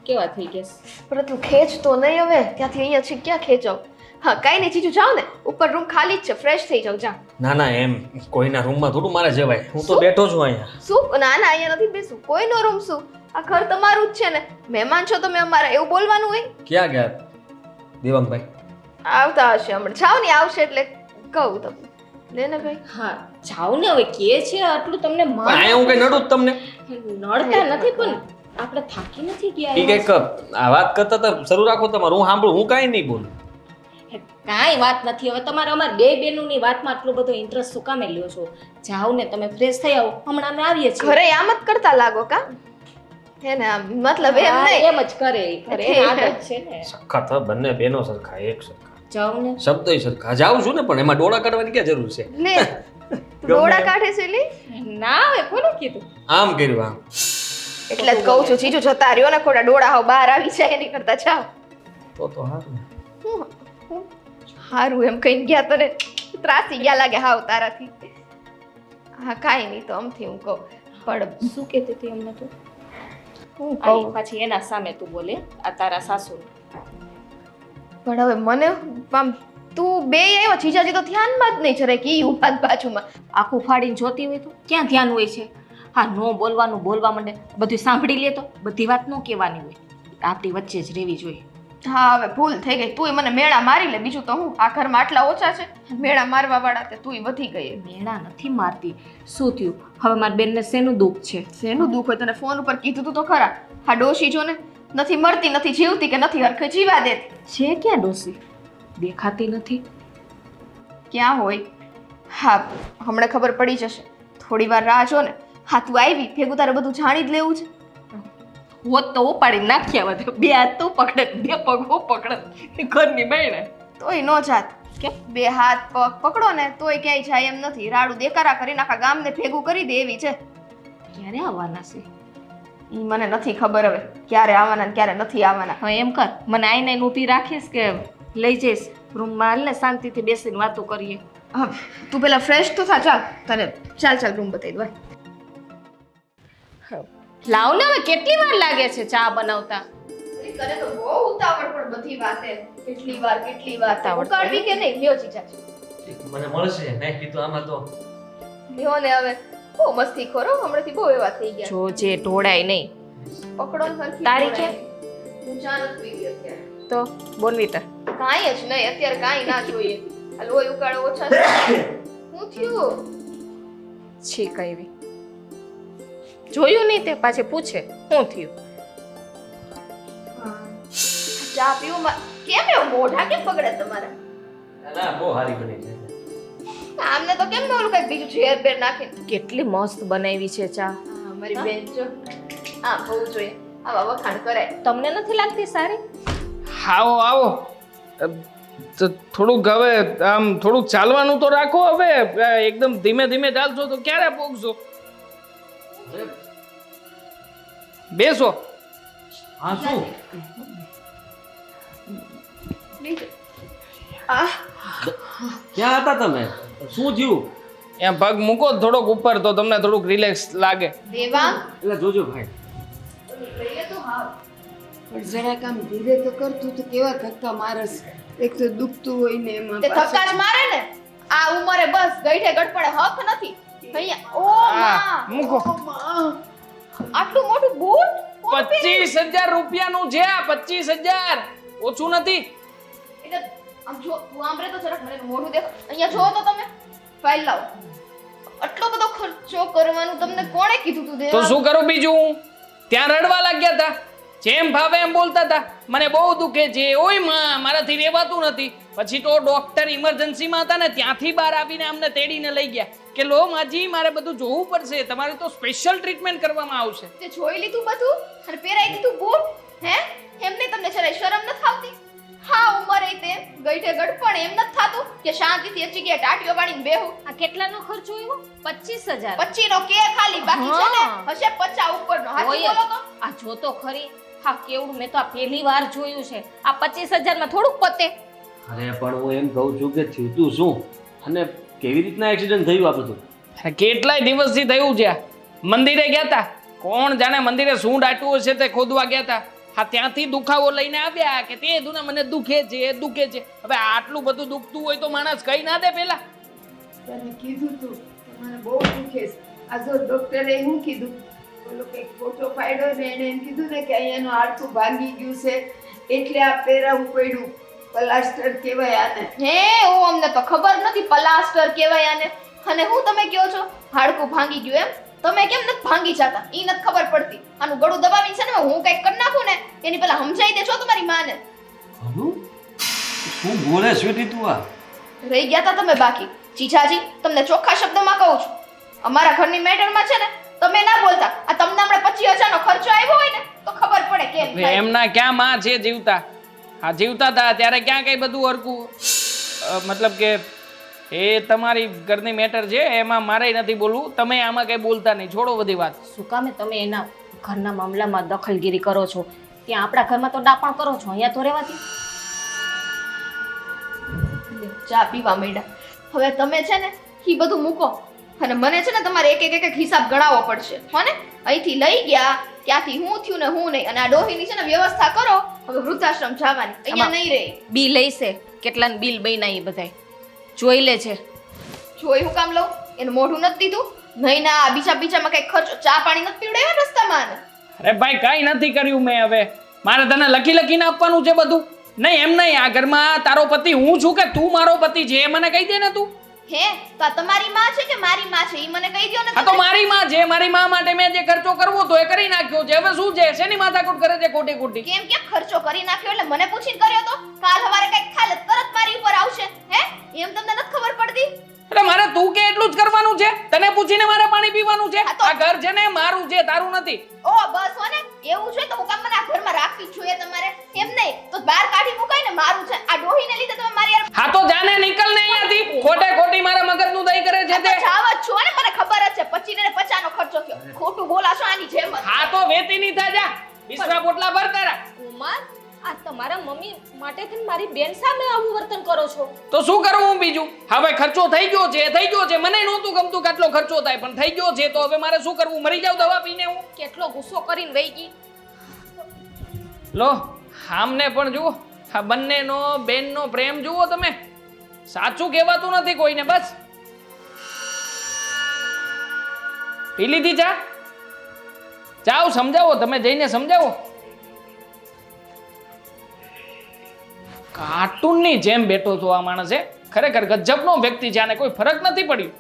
કેવા થઈ ગયા
પરંતુ ખેંચ તો નહીં હવે ત્યાંથી અહીંયા છે ક્યાં ખેંચાવ હા કાંઈ નહીં જીજુ જાઓ ને ઉપર રૂમ ખાલી જ છે ફ્રેશ થઈ જાવ જા
ના ના એમ કોઈના રૂમમાં થોડું મારે જવાય હું તો બેઠો છું અહીંયા
શું ના ના અહીંયા નથી બેસું કોઈનો રૂમ શું આ ઘર તમારું જ છે ને મહેમાન છો તમે અમારા એવું બોલવાનું હોય
ક્યાં ગયા દેવાંગભાઈ
આવતા હશે હમણાં જાઓ ને આવશે એટલે કહું તમને લે ને ભાઈ
હા જાવ ને હવે કે છે આટલું તમને
પણ
માન
અહીંયા હું કઈ નડું જ તમને
નડતા નથી પણ આપણે થાકી નથી ગયા
ઈ કઈક આ વાત કરતા તો શરૂ રાખો તમારું હું સાંભળું હું કાંઈ નહીં બોલું
કાંઈ વાત નથી હવે તમારે અમાર બે બેનોની વાતમાં આટલો બધો ઇન્ટરેસ્ટ શું કામે લ્યો છો જાઓ ને તમે ફ્રેશ થઈ આવો હમણાં અમે આવીએ છીએ
ઘરે આમ જ કરતા લાગો કા હે ને આમ મતલબ એમ
હા,
નહીં
એમ જ કરે ઈ ઘરે એની આદત છે ને
સખા તો બંને બેનો સરખા એક સરખા
જાઓ ને
શબ્દોય સરખા જાઉં છું ને પણ એમાં ડોળા કાઢવાની ક્યાં જરૂર છે
લે ડોળા કાઢે છે લે
ના હવે કોને કીધું
આમ કર્યું આમ
એટલે જ કહું છું જીજુ જતા રહ્યો ને ખોટા ડોળા હાવ બહાર આવી જાય એની કરતા જાઓ
તો સારું
હારું એમ કઈ ગયા તને ત્રાસી ગયા લાગે હાવ તારાથી હા કાંઈ નહીં તો આમથી હું કહું પણ
શું કહેતી હતી એમને તું
હું
આઈ
કહું
પાછી એના સામે તું બોલે આ તારા સાસુ
પણ હવે મને આમ તું બે આવ્યો જીજાજી તો ધ્યાનમાં જ નહીં જરાય કે ઈ ઉભા જ બાજુમાં
આખું ફાડીને જોતી હોય તો ક્યાં ધ્યાન હોય છે હા નો બોલવાનું બોલવા માંડે બધું સાંભળી લે તો બધી વાત નો કહેવાની હોય આપણી વચ્ચે જ રહેવી જોઈએ
હા હવે ભૂલ થઈ ગઈ તુંય મને મેળા મારી લે બીજું તો હું આ ઘરમાં આટલા ઓછા છે મેળા મારવા વાળા તે તુંય વધી ગઈ
મેળા નથી મારતી શું થયું હવે મારી બેનને શેનું દુઃખ છે
શેનું દુઃખ હોય તને ફોન ઉપર કીધું તું તો ખરા હા ડોશી જો ને નથી મળતી નથી જીવતી કે નથી હરખે જીવા દેતી
છે ક્યાં ડોસી દેખાતી નથી
ક્યાં હોય હા હમણાં ખબર પડી જશે થોડી વાર રાહ જો ને હા તું આવી ભેગું તારે બધું જાણી જ લેવું છે
હોત તો ઉપાડી નાખ્યા વધે બે હાથ તો પકડે બે પગ પકડે ઘરની બહેણે
તોય નો જાત કે બે હાથ પગ પકડો ને તોય ક્યાંય જાય એમ નથી રાડું દેકારા કરીને આખા ગામને ભેગું કરી દે એવી છે
ક્યારે આવવાના છે
ઈ મને નથી ખબર હવે ક્યારે આવવાના ને ક્યારે નથી આવવાના
હવે એમ કર મને આઈને ઊભી રાખીશ કે લઈ જઈશ રૂમમાં હાલ ને શાંતિથી બેસીને વાતો કરીએ
હા તું પેલા ફ્રેશ તો થા ચાલ તને ચાલ રૂમ બતાવી દો
લાવ ને હવે કેટલી વાર લાગે છે ચા બનાવતા
તને તો બહુ ઉતાવળ પણ બધી વાતે કેટલી વાર
ઉતાવળ
ઉકાળવી કે નહીં લ્યો જીજાજી
મને મળશે નહીં કીધું આમાં તો
લ્યો ને હવે બહુ મસ્તી ખોરો હમણાંથી બહુ એવા થઈ ગયા
જો જે ઢોળાય નહીં
પકડો ને સરખી
તારી
ઢોળાય. હું ચા નથી પીવી અત્યારે
તો બોનવીટર
કાંઈ જ નહીં અત્યારે કાંઈ ના જોઈએ આ લોહી ઉકાળો ઓછા છે શું થયું
છી કઈવી જોયું નહીં તે પાછી પૂછે શું થયું
ચા પીવું કેમ એવું મોઢા કેમ બગડે તમારા
ના બહુ સારી બની છે
આમને તો કેમ ન ઓલું કઈ બીજું ઝેર બેર નાખીને
કેટલી મસ્ત બનાવી છે ચા
હા, મારી બેન જો હા બહુ જોઈએ આવા વખાણ કરાય
તમને નથી લાગતી સારી
આવો આવો તો થોડુંક હવે આમ થોડુંક ચાલવાનું તો રાખો હવે એકદમ ધીમે ધીમે ચાલશો તો ક્યારે પહોંચશો બેસો
હા શું
આહ
ક્યાં હતા તમે શું થયું
એમ પગ મૂકો થોડોક ઉપર તો તમને થોડુંક રિલેક્સ લાગે
દેવાંગ
એટલે જોજો ભાઈ
લઈએ તો હા
પણ જરાક આમ ધીરે તો કરતું તો કેવા ધક્કા મારસ એક તો દુખતું હોય ને એમાં
તે ધક્કા જ મારે ને આ ઉંમરે બસ ગઈઠે ગડપડે હક નથી અહીંયા ઓ માં
મૂકો.
ઓ માં. આટલું મોટું બૂટ
25,000 રૂપિયાનું છે આ 25,000 ઓછું નથી
એટલે આમ જો તું આમ રે તો જરાક મને મોઢું દેખો અહીંયા જો તો તમે ફાઇલ લાવો આટલો બધો ખર્ચો કરવાનું તમને કોણે કીધું તું
તો
દેવા
શું કરું બીજું હું ત્યાં રડવા લાગ્યા હતા જેમ ભાવે એમ બોલતા હતા મને બહુ દુખે છે ઓય માં મારાથી રહેવાતું નથી પછી તો ડોક્ટર ઇમરજન્સીમાં હતા ને ત્યાંથી બહાર આવીને અમને તેડીને લઈ ગયા કે લો માજી મારે બધું જોવું પડશે તમારે તો સ્પેશિયલ ટ્રીટમેન્ટ કરવામાં આવશે
તે જોઈ લીધું બધું અને પહેરાઈ દીધું બૂટ હે એમને તમને જરાય શરમ ન થાવતી હા ઉંમરે તે ગઈઠે ગડપણ એમ ન થાતું કે શાંતિથી એક જગ્યાએ ટાટીઓ પાડીને બેહું
આ કેટલાનો ખર્ચો આવ્યો 25,000
25 નો કે ખાલી બાકી છે ને
હા.
હશે 50 ઉપરનો હાચું
હોય જ.
બોલો તો
આ જો તો ખરી હા કેવડું મેં તો આ પહેલી વાર જોયું છે આ 25,000 માં થોડુંક પતે
અરે પણ હું એમ કહું છું કે થયું તું શું અને કેવી રીતના એક્સિડન્ટ થયું આ બધું
કેટલાય દિવસથી થયું છે મંદિરે ગયા તા કોણ જાણે મંદિરે શું દાટ્યું હશે તે ખોદવા ગયા તા હા ત્યાંથી દુખાવો લઈને આવ્યા કે તે દુને મને દુખે છે હવે આટલું બધું દુખતું હોય તો માણસ કઈ ના દે પેલા
તને કીધું તું કે મને બહુ દુખે છે. આ જો ડોક્ટરે શું કીધું, ઓલો કંઈક ફોટો પાડ્યો ને એને એમ કીધું ને કે અહીંયાનું હાડકું ભાંગી ગયું છે એટલે આ પહેરાવું પડ્યું. પ્લાસ્ટર કહેવાય આને.
હે ઓ અમને તો ખબર નથી પ્લાસ્ટર કહેવાય આને. અને હું તમે કહો છો હાડકું ભાંગી ગયું એમ? તમે કેમ નથી ભાંગી જાતા ઈ નથી ખબર પડતી. આનું ગળું દબાવી છે ને હું કઈક કરી નાખું ને એની પહેલા સમજાઈ દેજો તમારી માને.
શું બોલે સ્વીટી તું આ?
રહી ગયા તા તમે બાકી. જીજાજી તમને ચોખ્ખા શબ્દોમાં કહું છું, અમારા ઘરની મેટરમાં છે ને તમે ના બોલતા. આ તમને હમણાં 25,000 નો ખર્ચો આવ્યો હોય ને તો ખબર પડે કેમ થાય.
એમના ક્યાં માં છે જીવતા? હા જીવતા હતા ત્યારે ક્યાં કઈ બધું હરકું મતલબ કે એ તમારી ઘરની મેટર છે એમાં મારે નથી બોલવું. તમે આમાં કઈ બોલતા નહીં, છોડો બધી વાત.
શું કામે તમે એના ઘરના મામલામાં દખલગીરી કરો છો? ત્યાં આપણા ઘરમાં તો ડાપણ કરો છો, અહીંયા તો રહેવાથી.
ચા પીવા માંડ્યા. હવે તમે છે ને ઈ બધું મૂકો અને મને છે ને તમારે એક એક હિસાબ ગણાવવો પડશે. હો ને? અહીંથી લઈ ગયા ત્યાંથી હું થયું ને હું નહીં. અને આ ડોહીની છે ને વ્યવસ્થા કરો. હવે વૃદ્ધાશ્રમ જવાની અહીંયા નહીં રહે.
બિલ લઈશે કેટલાનું બિલ બન્યા એ બધાય જોઈ લે છે.
જોઈ હું કામ લઉં? એનું મોઢું નથી દીધું નહીં ના બીજામાં કઈ ખર્ચો ચા પાણી નથી પીવડાવ્યા રસ્તામાં?
અરે ભાઈ કઈ નથી કર્યું મેં. હવે મારે તને લખીને આપવાનું છે બધું. નહીં એમ નહીં, આ ઘરમાં તારો પતિ હું છું કે તું મારો પતિ છે એ મને કહી દે ને તું.
હે તો આ તમારી માં છે કે મારી માં છે ઈ મને કહી દો ને.
હા તો મારી માં છે, મારી માં માટે મેં જે ખર્ચો કરવો તો એ કરી નાખ્યો છે. હવે શું છે, શેની માથાકૂટ કરે છે ખોટી ખોટી?
કેમ ખર્ચો કરી નાખ્યો એટલે મને પૂછીને કર્યો તો? કાલ સવારે કઈક ખાલે તરત મારી ઉપર આવશે. હે એમ તમને નથી ખબર પડતી?
એટલે મારે તું કે એટલું જ કરવાનું છે? તને પૂછીને મારે પાણી પીવાનું છે? આ ઘર છે ને મારું છે, તારું નથી.
ઓ બસ હો ને, એવું છે તો હું કામ મને આ ઘરમાં રાખવી જોઈએ તમારે? એમ નહીં તો બહાર કાઢી મુકાય ને, મારું છે. આ ડોહીને લીધે તમે મારી યાર.
હા તો જાને નીકળ ને અહીંયાથી. ખોટે ખોટી મારા મગજનું દહીં કરે છે તે.
જાવ જ છો ને, મને ખબર જ છે 25 ને 50 નો ખર્ચો થયો. ખોટું બોલાશો આની જેમ જ.
હા તો વેતી ની થા જા, બિસ્તરા પોટલા ભર તારા.
કુમાર, આ તમારા મમ્મી માટે થઈને મારી બેન સામે આવું વર્તન કરો છો.
તો શું કરું હું બીજું? હવે ખર્ચો થઈ ગયો છે. મને નહોતું ગમતું કે આટલો ખર્ચો થાય પણ થઈ ગયો છે તો હવે મારે શું કરવું? મરી જાવ દવા પીને હું?
કેટલો ગુસ્સો કરીને વહી ગઈ.
લો આમને પણ જુઓ, આ બંનેનો બેનનો પ્રેમ જુઓ તમે. સાચું કહેવાતું નથી કોઈને. બસ પી લીધી ચા? જાઓ સમજાવો, તમે જઈને સમજાવો. કાર્ટૂનની જેમ બેઠો છો આ માણસે. ખરેખર ગજબનો વ્યક્તિ છે, આને કોઈ ફરક નથી પડ્યો.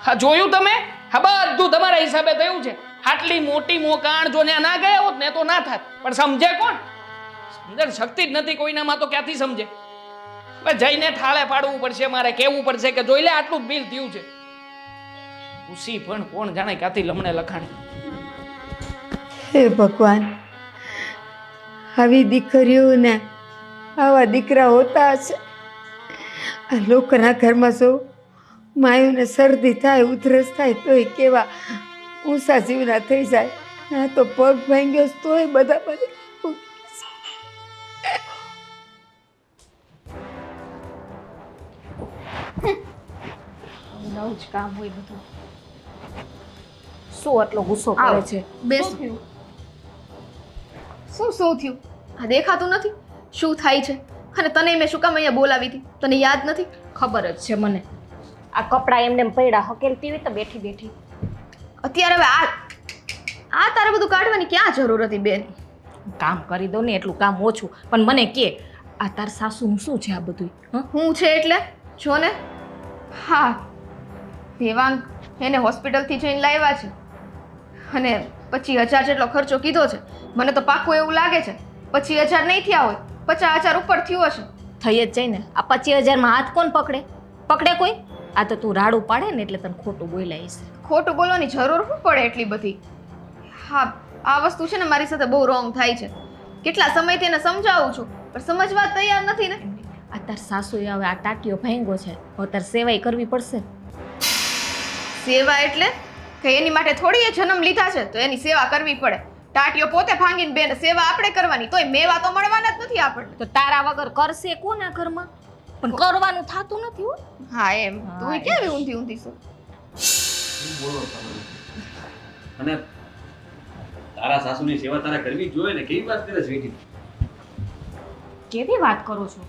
હા જોયું તમે? હા બધું તમારા હિસાબે થયું છે. આટલી મોટી મોકાણ જો ત્યાં ના ગયા હોત ને તો ના થાત. પણ સમજે કોણ? સમજણ શક્તિ જ નથી કોઈનામાં તો ક્યાંથી સમજે? હવે જઈને થાળે પાડવું પડશે, મારે કહેવું પડશે કે જોઈ લે આટલું જ બિલ થયું છે. ઉસી પણ કોણ જાણે ક્યાંથી લમણે લખાણી.
હે ભગવાન, આવી દીકરીઓને આવા દીકરા હોતા હશે. આ લોકોના ઘરમાં જો માયુને શરદી થાય, ઉધરસ થાય તોય કેવા ઊંચા જીવના થઈ જાય. આ તો પગ ભાંગ્યો તોય બધા
નવું જ કામ હોય બધું. શું આટલો ગુસ્સો કરે છે?
બેસ. શું થયું? આ દેખાતું નથી શું થાય છે? અને તને મેં શું કામ અહીંયા બોલાવી હતી? તને યાદ નથી?
ખબર જ છે મને. આ કપડા એમને પડ્યા હકેલતી હોય તો બેઠી બેઠી.
અત્યારે હવે આ તારે બધું કાઢવાની ક્યાં જરૂર હતી બેન?
કામ કરી દો ને એટલું કામ ઓછું. પણ મને કે આ તાર સાસુ શું છે આ બધું?
હું છે એટલે જો ને. હા દેવાંગ એને હોસ્પિટલથી જઈને લાવ્યા છે અને 25,000 જેટલો ખર્ચો કીધો છે. મને તો પાક્કું એવું લાગે છે 25,000 નહીં થયા હોય, 50,000 ઉપર થયું હશે.
થઈ જ જાય ને. આ 25,000 હાથ કોણ પકડે? પકડે કોઈ? આ તો તું રાડું પાડે ને એટલે તને ખોટું બોલાય છે.
ખોટું બોલવાની જરૂર શું પડે એટલી બધી? હા આ વસ્તુ છે ને મારી સાથે બહુ રોંગ થાય છે. કેટલા સમયથી એને સમજાવું છું પણ સમજવા તૈયાર નથી ને.
આ તાર સાસુએ હવે આ ટાટીઓ ભાંગ્યો છે, હવે તાર સેવાય કરવી પડશે.
સેવા એટલે કે એની માટે થોડી એ જન્મ લીધા છે તો એની સેવા કરવી પડે. ટાટીઓ પોતે ભાંગીને બેન સેવા આપણે કરવાની, તોય મેવા તો મળવાના જ નથી આપણને.
તો તારા વગર કરશે કોના ઘરમાં? પણ કરવાનું થાતું નથી હો.
હા એમ તું કેવી ઊંધી ઊંધી છો?
શું બોલો તમે? અને તારા સાસુની સેવા તારે કરવી જોઈએ ને, કેવી વાત કરે છે?
કેવી વાત કરો છો?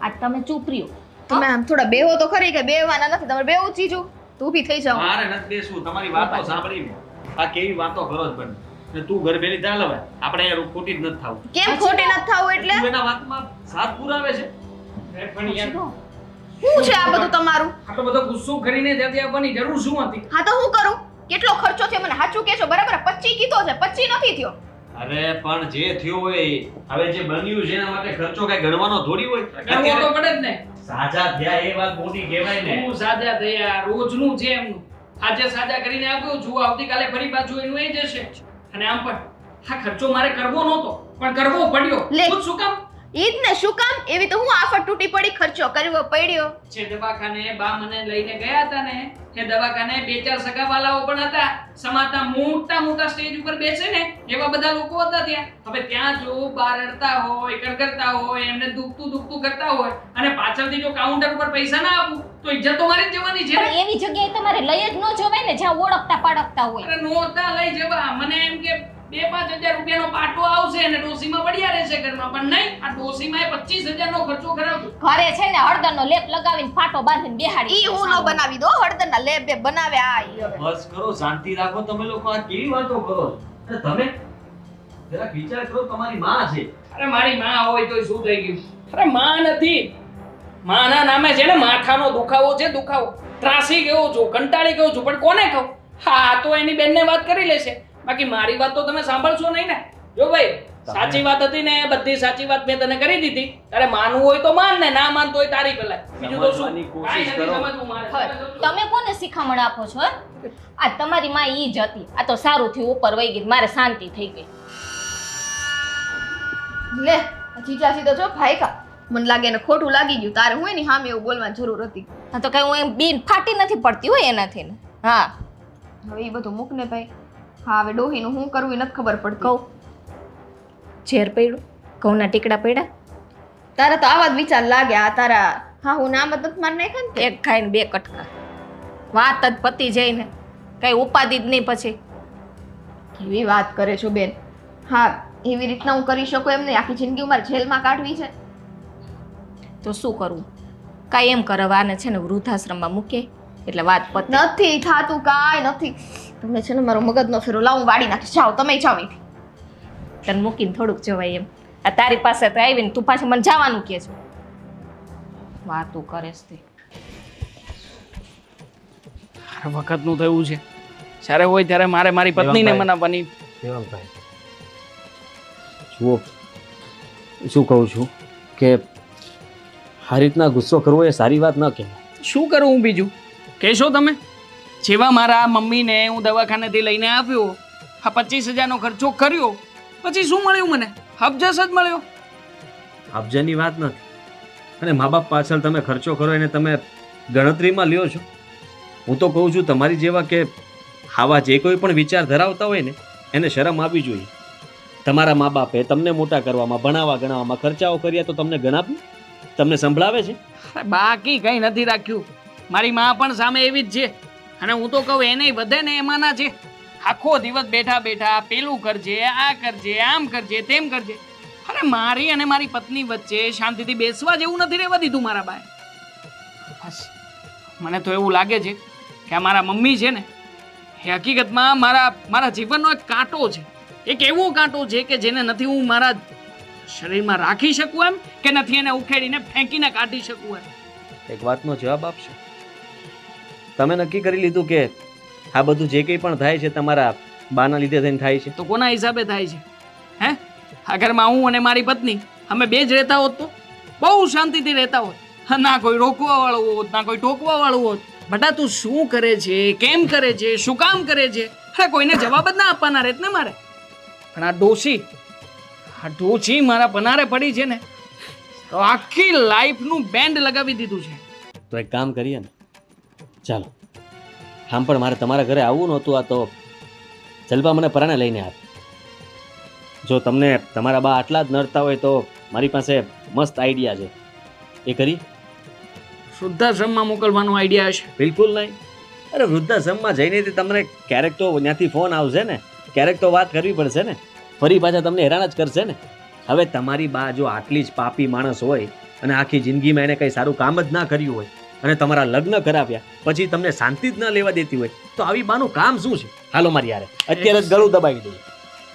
આજ તમે ચૂપ રહ્યો.
તમે આમ થોડા બેહો તો ખરી કે બેહવાના નથી તમારે બેવું ચીજું તું ઊભી થઈ જાવ
મારે નથી બેસવું તમારી વાતો સાંભળીને. આ કેવી વાતો કરો છો બને? ને તું ઘર બેલી ચાલ હવે, આપણે અહીંયા ખોટી જ નથી થાવું.
કેમ ખોટી નથી થાવું એટલે
તું એના વાતમાં સાથ પુરાવે છે.
પણ યાર
શું છે આ બધું તમારું
આટલો બધો ગુસ્સો કરીને ત્યાંથી આવવાની જરૂર શું હતી?
હા તો હું કરું કેટલો ખર્ચો છે મને સાચું કહેશો બરાબર 25 કીધો છે 25 નથી થયો
અરે પણ જે થયું હોય એ. હવે જે બન્યું છે એના માટે ખર્ચો કઈ ગણવાનો થોડી હોય.
કરવો તો પડે જ ને.
સાજા થયા એ વાત મોટી કહેવાય ને.
હું સાજા થયા રોજનું છે એમનું. આજે સાજા કરીને આવ્યો છું, આવતીકાલે ફરી પાછું એનું એ જશે. અને આમ પણ આ ખર્ચો મારે કરવો નહોતો પણ કરવો પડ્યો.
લે.
ખુદ શું કામ?
ઈદ ને શું કામ એવી તો હું આફત તૂટી પડી ખર્ચો કરવો પડ્યો
જે દવાખાને બા મને લઈને ગયા હતા ને એ દવાખાને 2-4 સગાવાલાઓ પણ હતા. સમાજના મોટા સ્ટેજ ઉપર બેસે ને એવા બધા લોકો હતા ત્યાં. હવે ત્યાં જો બા રડતા હોય, કરતા હોય, એમને દુખતું કરતા હોય અને પાછળથી જો કાઉન્ટર ઉપર પૈસા ના આપું તો ઇજ્જત તો મારી જ જવાની છે
પણ
ને.
એવી જગ્યાએ તમારે લઈ જ ન જવાય ને જ્યાં ઓળખતા પાડકતા હોય.
અરે નહોતા લઈ જવા. મને એમ કે 2-5 હજાર રૂપિયાનો પાટો આવશે અને ડોસીમાં પડ્યા રહેશે ઘરમાં. પણ નહીં, આ ડોસીમાં 25 હજારનો ખર્ચો કરાવજો.
ઘરે છે ને હળદરનો લેપ લગાવીને ફાટો બાંધીને બેહાડી
ઈ હું નો બનાવી દો હળદરના લેબ બે બનાવ્યા આ ઈ હવે
બસ કરો, શાંતિ રાખો તમે લોકો. આ કેવી વાતો કરો છો? અરે તમે જરાક વિચાર કરો, તમારી માં છે.
અરે મારી માં હોય તો શું થઈ ગયું? અરે માં નથી. માના નામે છે ને માથાનો દુખાવો છે, દુખાવો. ત્રાસી ગયો છું, કંટાળી ગયો છું, પણ કોને કહું? હા તો એની બેનને વાત કરી લેશે. બાકી મારી વાત તો તમે સાંભળશો નહીં ને. જો ભાઈ સાચી વાત હતી ને, બધી સાચી વાત મેં તને કરી દીધી. તારે માનવું હોય તો માન ને ના માનતો હોય તારી પેલા. બીજું તો શું?
સમજવાની કોશિશ
કાંઈ નથી
કરો.
સમજવું મારે.
તમે કોને શિખામણ આપો છો હે? આ તમારી માં ઈ જ હતી. આ તો સારું થયું ઉપર વહી ગઈ, મારે શાંતિ થઈ ગઈ.
લે જીજાજી તો જો ભાઈ કા મને લાગે ને ખોટું લાગી ગયું તારે હું એની સામે એવું બોલવાની જરૂર હતી
હા તો કઈ હું એમ બીન ફાટી નથી પડતી હોય એનાથી ને. હા
હવે એ બધું મૂક ને ભાઈ હા હવે ડોહીનું શું કરવું એ નથી ખબર પડતી
કહું ઝેર પડ્યું, ઘઉંના ટીકડા પડ્યા,
તારા તો આવા જ વિચાર લાગે આ તારા હા હું નામ જ નથી મારી નાખ્યા ને
એક ખાઈને 2 કટકા. વાત જ પતી જાય ને, કઈ ઉપાધિ જ નહીં પછી.
કેવી વાત કરે છો બેન હા એવી રીતના હું કરી શકું એમ નહીં આખી જિંદગી મારે જેલમાં કાઢવી છે
તો શું કરવું? કાંઈ એમ કરવાને છે ને વૃદ્ધાશ્રમમાં મૂકે એટલે વાત પતી.
નથી થાતું કાંઈ નથી તમે છે ને મારો મગજનો ફેરો લાવું વાડી નાખીશ જાઓ તમે જાઓ અહીંથી
તને મૂકીને થોડુંક જવાય એમ. આ તારી પાસે તો આવીને તું પાછી મને જવાનું કહે છે. વાતું કરે છે તે.
વખતનું થયું છે. જ્યારે હોય ત્યારે મારે મારી પત્નીને મનાવવાની.
દેવાંગભાઈ, જુઓ શું કહું છું કે આ રીતના ગુસ્સો કરવો એ સારી વાત ન કહેવાય.
શું કરું હું બીજું? કહેશો તમે? જેવા મારા મમ્મીને હું દવાખાનેથી લઈને આવ્યો, આ 25,000નો ખર્ચો કર્યો, પછી શું મળ્યું મને? હબજસ જ મળ્યો.
અબજાની વાત નથી. અને મા બાપ પાછળ તમે ખર્ચો કરો એને તમે ગણતરીમાં લ્યો છો. હું તો કહું છું તમારી જેવા કે આવા જે કોઈ પણ વિચાર ધરાવતા હોય ને એને શરમ આવવી જોઈએ. તમારા મા બાપે તમને મોટા કરવામાં, ભણાવવા ગણાવવામાં ખર્ચાઓ કર્યા તો તમને ગણાવ્યું? તમને સંભળાવે છે?
બાકી કંઈ નથી રાખ્યું. મારી માં પણ સામે એવી જ છે. અને હું તો કહું એને વધે ને એમાંના છે. આખો દિવસ બેઠા બેઠા પેલું કરજે, આ કરજે, આમ કરજે, તેમ કરજે. અરે મારી અને મારી પત્ની વચ્ચે શાંતિથી બેસવા જેવું નથી રહેવા દીધું મારા બાએ. બસ મને તો એવું લાગે છે કે આ મારા મમ્મી છે ને એ હકીકતમાં મારા જીવનનો એક કાંટો છે. એક એવો કાંટો છે કે જેને નથી હું મારા શરીરમાં રાખી શકું એમ કે નથી એને ઉખેડીને ફેંકીને કાઢી શકું એમ.
એક વાતનો જવાબ આપશો? તમે નક્કી કરી લીધું કે આ બધું જે કંઈ પણ થાય છે તમારા બાના લીધે થઈને થાય છે?
તો કોના હિસાબે થાય છે? હે આ ઘરમાં હું અને મારી પત્ની અમે બે જ રહેતા હોત તો બહુ શાંતિથી રહેતા હોત. ના કોઈ રોકવા વાળું હોત, ના કોઈ ટોકવા વાળું હોત. બટા તું શું કરે છે, કેમ કરે છે, શું કામ કરે છે, અરે કોઈને જવાબ જ ના આપવાના રહેત ને મારે. પણ આ ડોશી મારા પનારે પડી છે ને તો આખી લાઈફનું બેન્ડ લગાવી દીધું છે.
તો એક કામ કરીએ ને, ચાલો આમ પણ મારે તમારા ઘરે આવવું નહોતું. આ તો જલપા મને પરાણે લઈને આપ. જો તમને તમારા બા આટલા જ નડતા હોય તો મારી પાસે મસ્ત આઈડિયા છે. એ કરી?
વૃદ્ધાશ્રમમાં મોકલવાનો આઈડિયા હશે?
બિલકુલ નહીં. અરે વૃદ્ધાશ્રમમાં જઈને તમને ક્યારેક તો ત્યાંથી ફોન આવશે ને, ક્યારેક તો વાત કરવી પડશે ને, ફરી પાછા તમને હેરાન જ કરશે ને. હવે તમારી બા જો આટલી જ પાપી માણસ હોય અને આખી જિંદગીમાં એને કંઈ સારું કામ જ ના કર્યું હોય અને તમારા લગ્ન કરાવ્યા પછી તમને શાંતિ જ ના લેવા દેતી હોય તો આવી બાનું કામ શું છે? હાલો મારી યારે અત્યારે જ ગળું દબાવી દઈએ,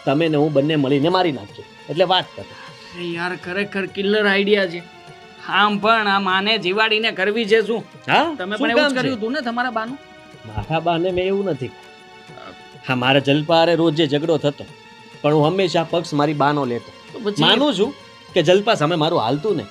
તમે ને હું બંને મળીને મારી નાખીએ એટલે વાત કરો.
યાર ખરેખર કિલર આઈડિયા છે. આમ પણ આ માને જીવાડીને કરવી છે શું?
હા,
તમે
શું
પણ એવું
કામ
જ
છે?
કર્યું હતું ને તમારા બાનું?
મારા બાને મેં એવું નથી. હા, મારા જલપા હારે રોજ જે ઝઘડો થતો પણ હું હંમેશા પક્ષ મારી બાનો લેતો.
તો પછી
માનું છું કે જલપા સામે મારું હાલતું ને,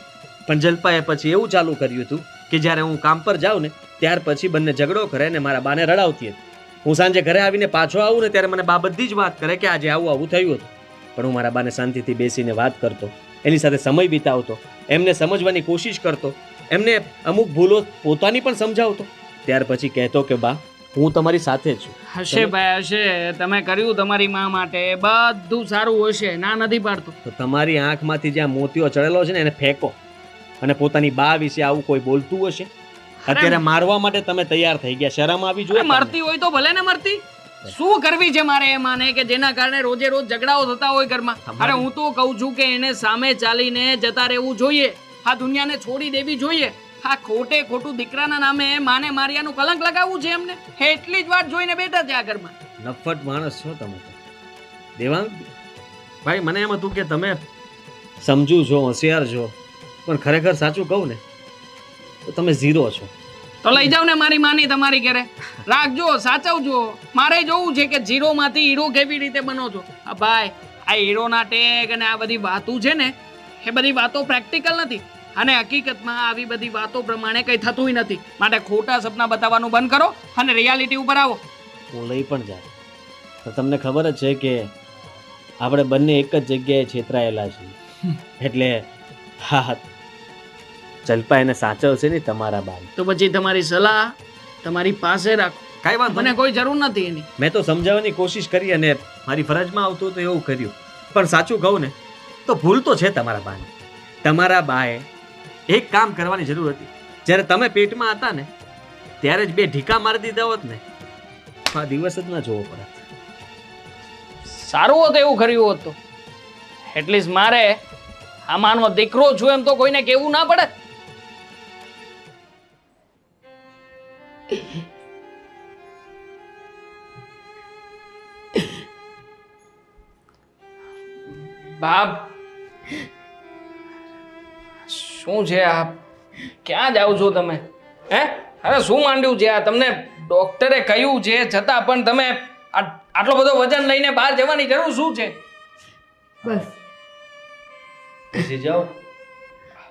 પણ જલપાએ પછી એવું ચાલુ કર્યું હતું કે જ્યારે હું કામ પર જાઉં ને ત્યાર પછી બંને ઝઘડો કરે ને મારા બાને રડાવતી હતી. હું સાંજે ઘરે આવીને પાછો આવું ને ત્યારે મને બા બધી જ વાત કરે કે આજે આવું આવું થયું હતું. પણ હું મારા બાને શાંતિથી બેસીને વાત કરતો, એની સાથે સમય વિતાવતો, એમને સમજવાની કોશિશ કરતો, એમને અમુક ભૂલો પોતાની પણ સમજાવતો. ત્યાર પછી કહેતો કે બા હું તમારી સાથે જ છું.
હશે ભાઈ હશે, તમે કર્યું તમારી માં માટે, બધું સારું હશે, ના નથી પાડતું.
તો તમારી આંખમાંથી જ્યાં મોતિયો ચડેલો છે ને એને ફેંકો. અને પોતાની બા વિશે આવું કોઈ બોલતું હશે? અત્યારે મારવા માટે તમે તૈયાર થઈ ગયા, શરમ આવી જોઈએ તમને?
મરતી હોય તો ભલે ને મરતી. શું કરવી છે મારે એ માને કે જેના કારણે રોજે રોજ ઝઘડાઓ થતા હોય ઘરમાં? અરે હું તો કહું છું કે એને સામે ચાલીને જતા રહેવું જોઈએ, આ દુનિયાને છોડી દેવી જોઈએ. આ ખોટે ખોટું દીકરાના નામે માને માર્યાનું કલંક લગાવવું છે એમને, એટલી જ વાત જોઈને બેઠા છે આ ઘરમાં.
નફટ માણસ છો તમે તો દેવાંગ ભાઈ. મને એમ હતું કે તમે સમજુ છો, હોશિયાર છો, પણ ખરેખર સાચું કહું ને તો તમે ઝીરો છો.
તો લઈ જાવ ને મારી માની તમારી ઘરે, રાખજો, સાચવજો. મારે જોવું છે કે ઝીરો માંથી હીરો કેવી રીતે બનો છો. આ ભાઈ આ હીરોના ટેગ અને આ બધી વાતો છે ને એ બધી વાતો પ્રેક્ટિકલ નથી અને હકીકતમાં આવી બધી વાતો પ્રમાણે કંઈ થતું નથી. માટે ખોટા સપના બતાવવાનું બંધ કરો અને રિયાલિટી ઉપર આવો.
હું લઈ પણ જાય તો તમને ખબર જ છે કે આપણે બંને એક જ જગ્યાએ છેતરાયેલા છીએ. એટલે હા, જલપા એને સાચવશે ને તમારા બાને.
તો પછી તમારી સલાહ તમારી પાસે રાખો,
કાંઈ વાત
મને કોઈ જરૂર નથી એની.
મેં તો સમજાવવાની કોશિશ કરી અને મારી ફરજમાં આવતું તો એવું કર્યું. પણ સાચું કહું ને તો ભૂલ તો છે તમારા બાની. તમારા બાએ એક કામ કરવાની જરૂર હતી. જ્યારે તમે પેટમાં હતા ને ત્યારે જ બે ઢીકા મારી દીધા હોત ને આ દિવસ જ ના જોવો પડે.
સારું હોત એવું કર્યું હોત તો એટલીસ્ટ મારે આમાંનો દીકરો છું એમ તો કોઈને કહેવું ના પડે. બાપ શું છે આ? ક્યાં જાવ છો તમે? હે અરે શું માંડ્યું છે આ? તમને ડોક્ટરે કહ્યું છે છતાં પણ તમે આટલો બધો વજન લઈને બહાર જવાની જરૂર શું છે?
બસ
બેસી જાઓ.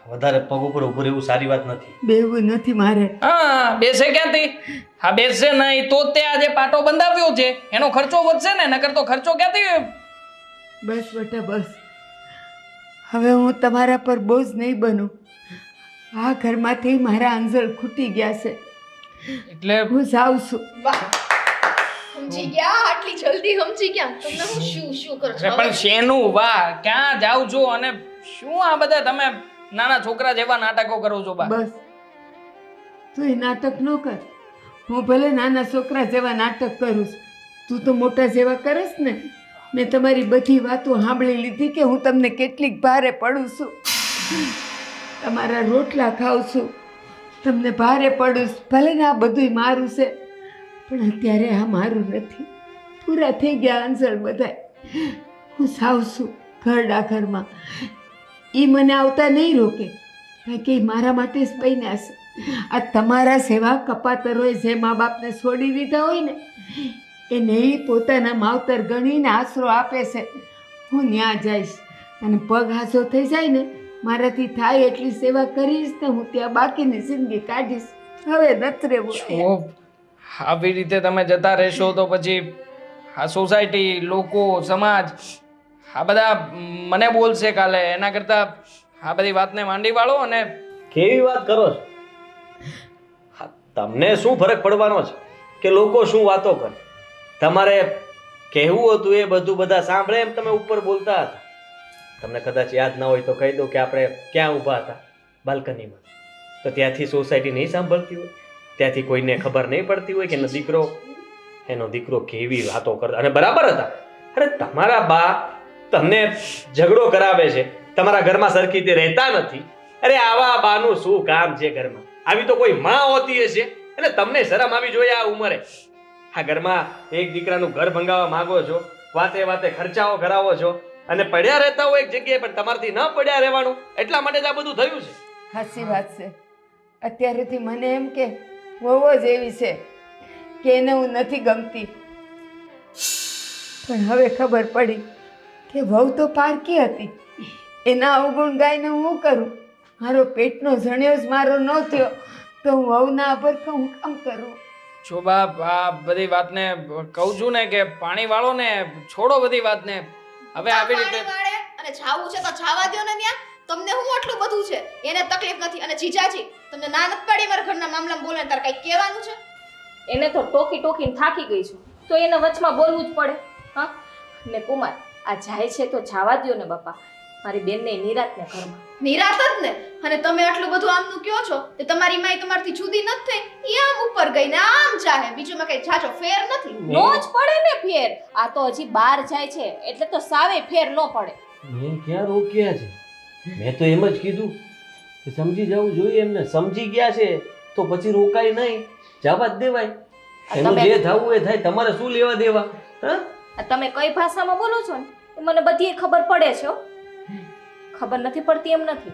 વધારે પગ ઉપર ઊભું રહેવું સારી વાત નથી.
બેવું નથી મારે.
હા બેસે ક્યાંથી? હા બેસે નહીં તો તે આજે પાટો બંધાવ્યો છે એનો ખર્ચો વધશે ને, નકર તો ખર્ચો ક્યાંથી?
બસ બેટા બસ, હવે હું તમારા પર બોજ નહીં બનું. આ ઘરમાંથી મારા આંજળ ખૂટી ગયા છે
એટલે
હું જાઉં છું.
વાહ, સમજી ગયા, આટલી જલ્દી સમજી ગયા. તમને હું શું શું કરો છો?
પણ શેનું વાહ? ક્યાં જાવ છો અને શું આ બધા તમે નાના છોકરા જેવા નાટકો કરો છો? બા
બસ તું એ નાટક ન કર. હું ભલે નાના છોકરા જેવા નાટક કરું છું, તું તો મોટા જેવા કરસ ને. મેં તમારી બધી વાતો સાંભળી લીધી કે હું તમને કેટલીક ભારે પડું છું. તમારા રોટલા ખાઉં છું, તમને ભારે પડું છું. ભલે ને આ બધુંય મારું છે, પણ અત્યારે આ મારું નથી. પૂરા થઈ ગયા આંસળ બધાય. હું સાવ છું ઘર ડાખરમાં. એ મને આવતા નહીં રોકે, કારણ કે ઈ મારા માટે જ બન્યા છે. આ તમારા સેવા કપાતરોએ જે મા બાપને છોડી દીધા હોય ને એને ઈ પોતાના માવતર ગણીને આશરો આપે છે. હું ત્યાં જઈશ અને પગ હાથો થઈ જાય ને મારાથી થાય એટલી સેવા કરીશ ને હું ત્યાં બાકીની જિંદગી કાઢીશ. હવે નથી રહેવું.
ઓ, આવી રીતે તમે જતા રહેશો તો પછી આ સોસાયટી, લોકો, સમાજ આ બધા મને બોલશે કાલે. એના કરતાં આ બધી વાતને માંડી વાળો અને
કેવી વાત કરો છો? હા, તમને શું ફરક પડવાનો છે કે લોકો શું વાતો કરે? તમારે કહેવું હતું એ બધું બધા સાંભળે એમ તમે ઉપર બોલતા હતા. તમને કદાચ યાદ ના હોય તો કહી દઉં કે આપણે ક્યાં ઊભા હતા? બાલ્કનીમાં. તો ત્યાંથી સોસાયટી નહીં સાંભળતી હોય? ત્યાંથી કોઈને ખબર નહીં પડતી હોય કે એનો દીકરો કેવી વાતો કરતા અને બરાબર હતા. અરે તમારા બા તમને ઝઘડો કરાવે છે, તમારા ઘરમાં સરખી રીતે રહેતા નથી. અરે આવા બાનું શું કામ છે ઘરમાં? આવી તો કોઈ માં હોતી હશે. એટલે તમને શરમ આવી જોઈએ આ ઉંમરે. આ ઘરમાં એક દીકરાનું ઘર ભંગાવવા માંગો છો, વાતે વાતે ખર્ચાઓ કરાવો છો અને પડ્યા રહેતા હોય એક જગ્યાએ, પણ તમારથી ન પડ્યા રહેવાનું, એટલા માટે જ આ બધું થયું છે.
સાચી વાત છે. અત્યારેથી મને એમ કે વહુ જ એવી છે કે એને હું નથી ગમતી, પણ હવે ખબર પડી કે વહુ તો પારકી હતી. એના અવગુણ ગાઈને હું કરું? મારો પેટનો જણ્યો જ મારો ન થયો તો હું વહુના અભરખા હું કામ કરું?
જો બાપ, આ બધી વાતને કહું છું ને કે પાણી વાળો ને, છોડો બધી વાતને. હવે આવી રીતે
પાણી વાળે અને જાવું છે તો જાવા દ્યો ને ન્યા. તમને હું આટલું બધું છે, એને તકલીફ નથી. અને જીજાજી તમને ના નથી પાડી મારા ઘરના મામલામાં બોલે તાર કઈ કહેવાનું છે?
એને તો ટોકીને થાકી ગઈ છું, તો એને વચમાં બોલવું જ પડે. હા, ને કુમાર આ જાય છે તો જવા દ્યો ને બાપા. મારી બેનને નિરાત ને ઘરમાં.
નિરાત જ ને. અને તમે આટલું બધું આમનું કયો છો તે તમારી માઈ તમારથી જુદી નથી થઈ. એ આમ ઉપર ગઈ ને આમ જાહે, બીજું કઈ જાજો ફેર નથી.
નો જ પડે ને ફેર. આ તો હજી બહાર જાય છે એટલે તો સાવે ફેર નો પડે.
મેં ક્યાં રોક્યા છે? મેં તો એમ જ કીધું કે સમજી જવું જોઈએ એમને. સમજી ગયા છે તો પછી રોકાય નહીં, જવા જ દેવાય. એનું જે થવું એ થાય, તમારે શું લેવા દેવા? હા,
આ તમે કઈ ભાષામાં બોલો છો ને એ મને બધી ખબર પડે છે હો. ખબર નથી પડતી એમ નથી.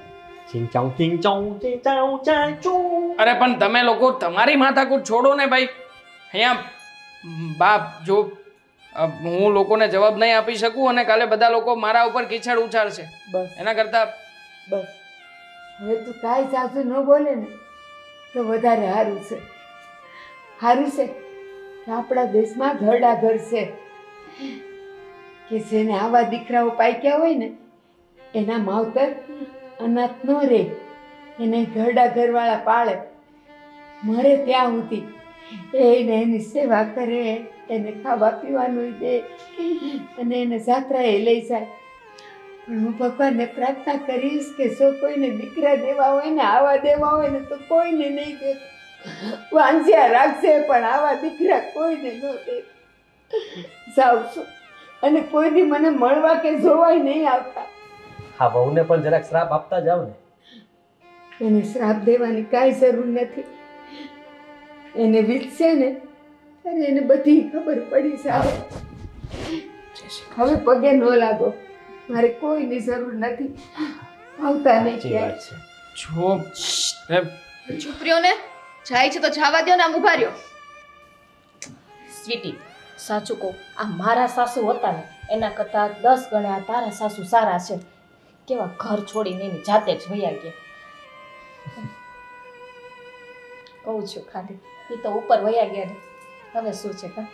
અરે પણ તમે લોકો તમારી માથાકૂટ છોડો ને ભાઈ. અહીંયા બાપ, જો હું લોકોને જવાબ નહીં આપી શકું અને કાલે બધા લોકો મારા ઉપર કીચડ ઉછાળશે.
બસ
એના કરતા
બસ, હવે તું કાંઈ સાસુ ન બોલે ને તો વધારે સારું છે. સારું છે કે આપણા દેશમાં ઘરડા ઘર છે કે જેને આવા દીકરાઓ પાક્યા હોય ને એના માવતર અનાથ ન રહે, એને ઘરડા ઘરવાળા પાળે, મરે ત્યાં સુધી એને એની સેવા કરે, એને ખાવા પીવાનું દે અને એને જાત્રાએ લઈ જાય. પણ હું ભગવાનને પ્રાર્થના કરીશ કે જો કોઈને દીકરા દેવા હોય ને, આવા દેવા હોય ને તો કોઈને નહીં દે. વાંચ્યા રાખશે પણ આવા દીકરા કોઈને ન દે. જાઉં છું અને કોઈ દી મને મળવા કે જોવાય નહીં આવતા.
હા, વહુને પણ જરાક શ્રાપ આપતા જાવ ને.
એને શ્રાપ દેવાની કાંઈ જરૂર નથી. એને વીતશે ને ત્યારે એને બધી ખબર પડી સાહેબ. હવે પગે ન લાગો, મારે કોઈની જરૂર નથી. આવતા નહીં ક્યાંય.
જો
ચૂપ રહ્યો ને. જાય છે તો જવા દ્યો ને. આમ ઉભા રહ્યો.
સ્વીટી, સાચું કહું, આ મારા સાસુ હતા ને એના કરતાં 10 ગણા તારા સાસુ સારા છે. કેવા ઘર છોડીને એની જાતે જ વયા ગયા. કહું છું ખાલી, એ તો ઉપર વયા ગયા ને. હવે શું છે કા?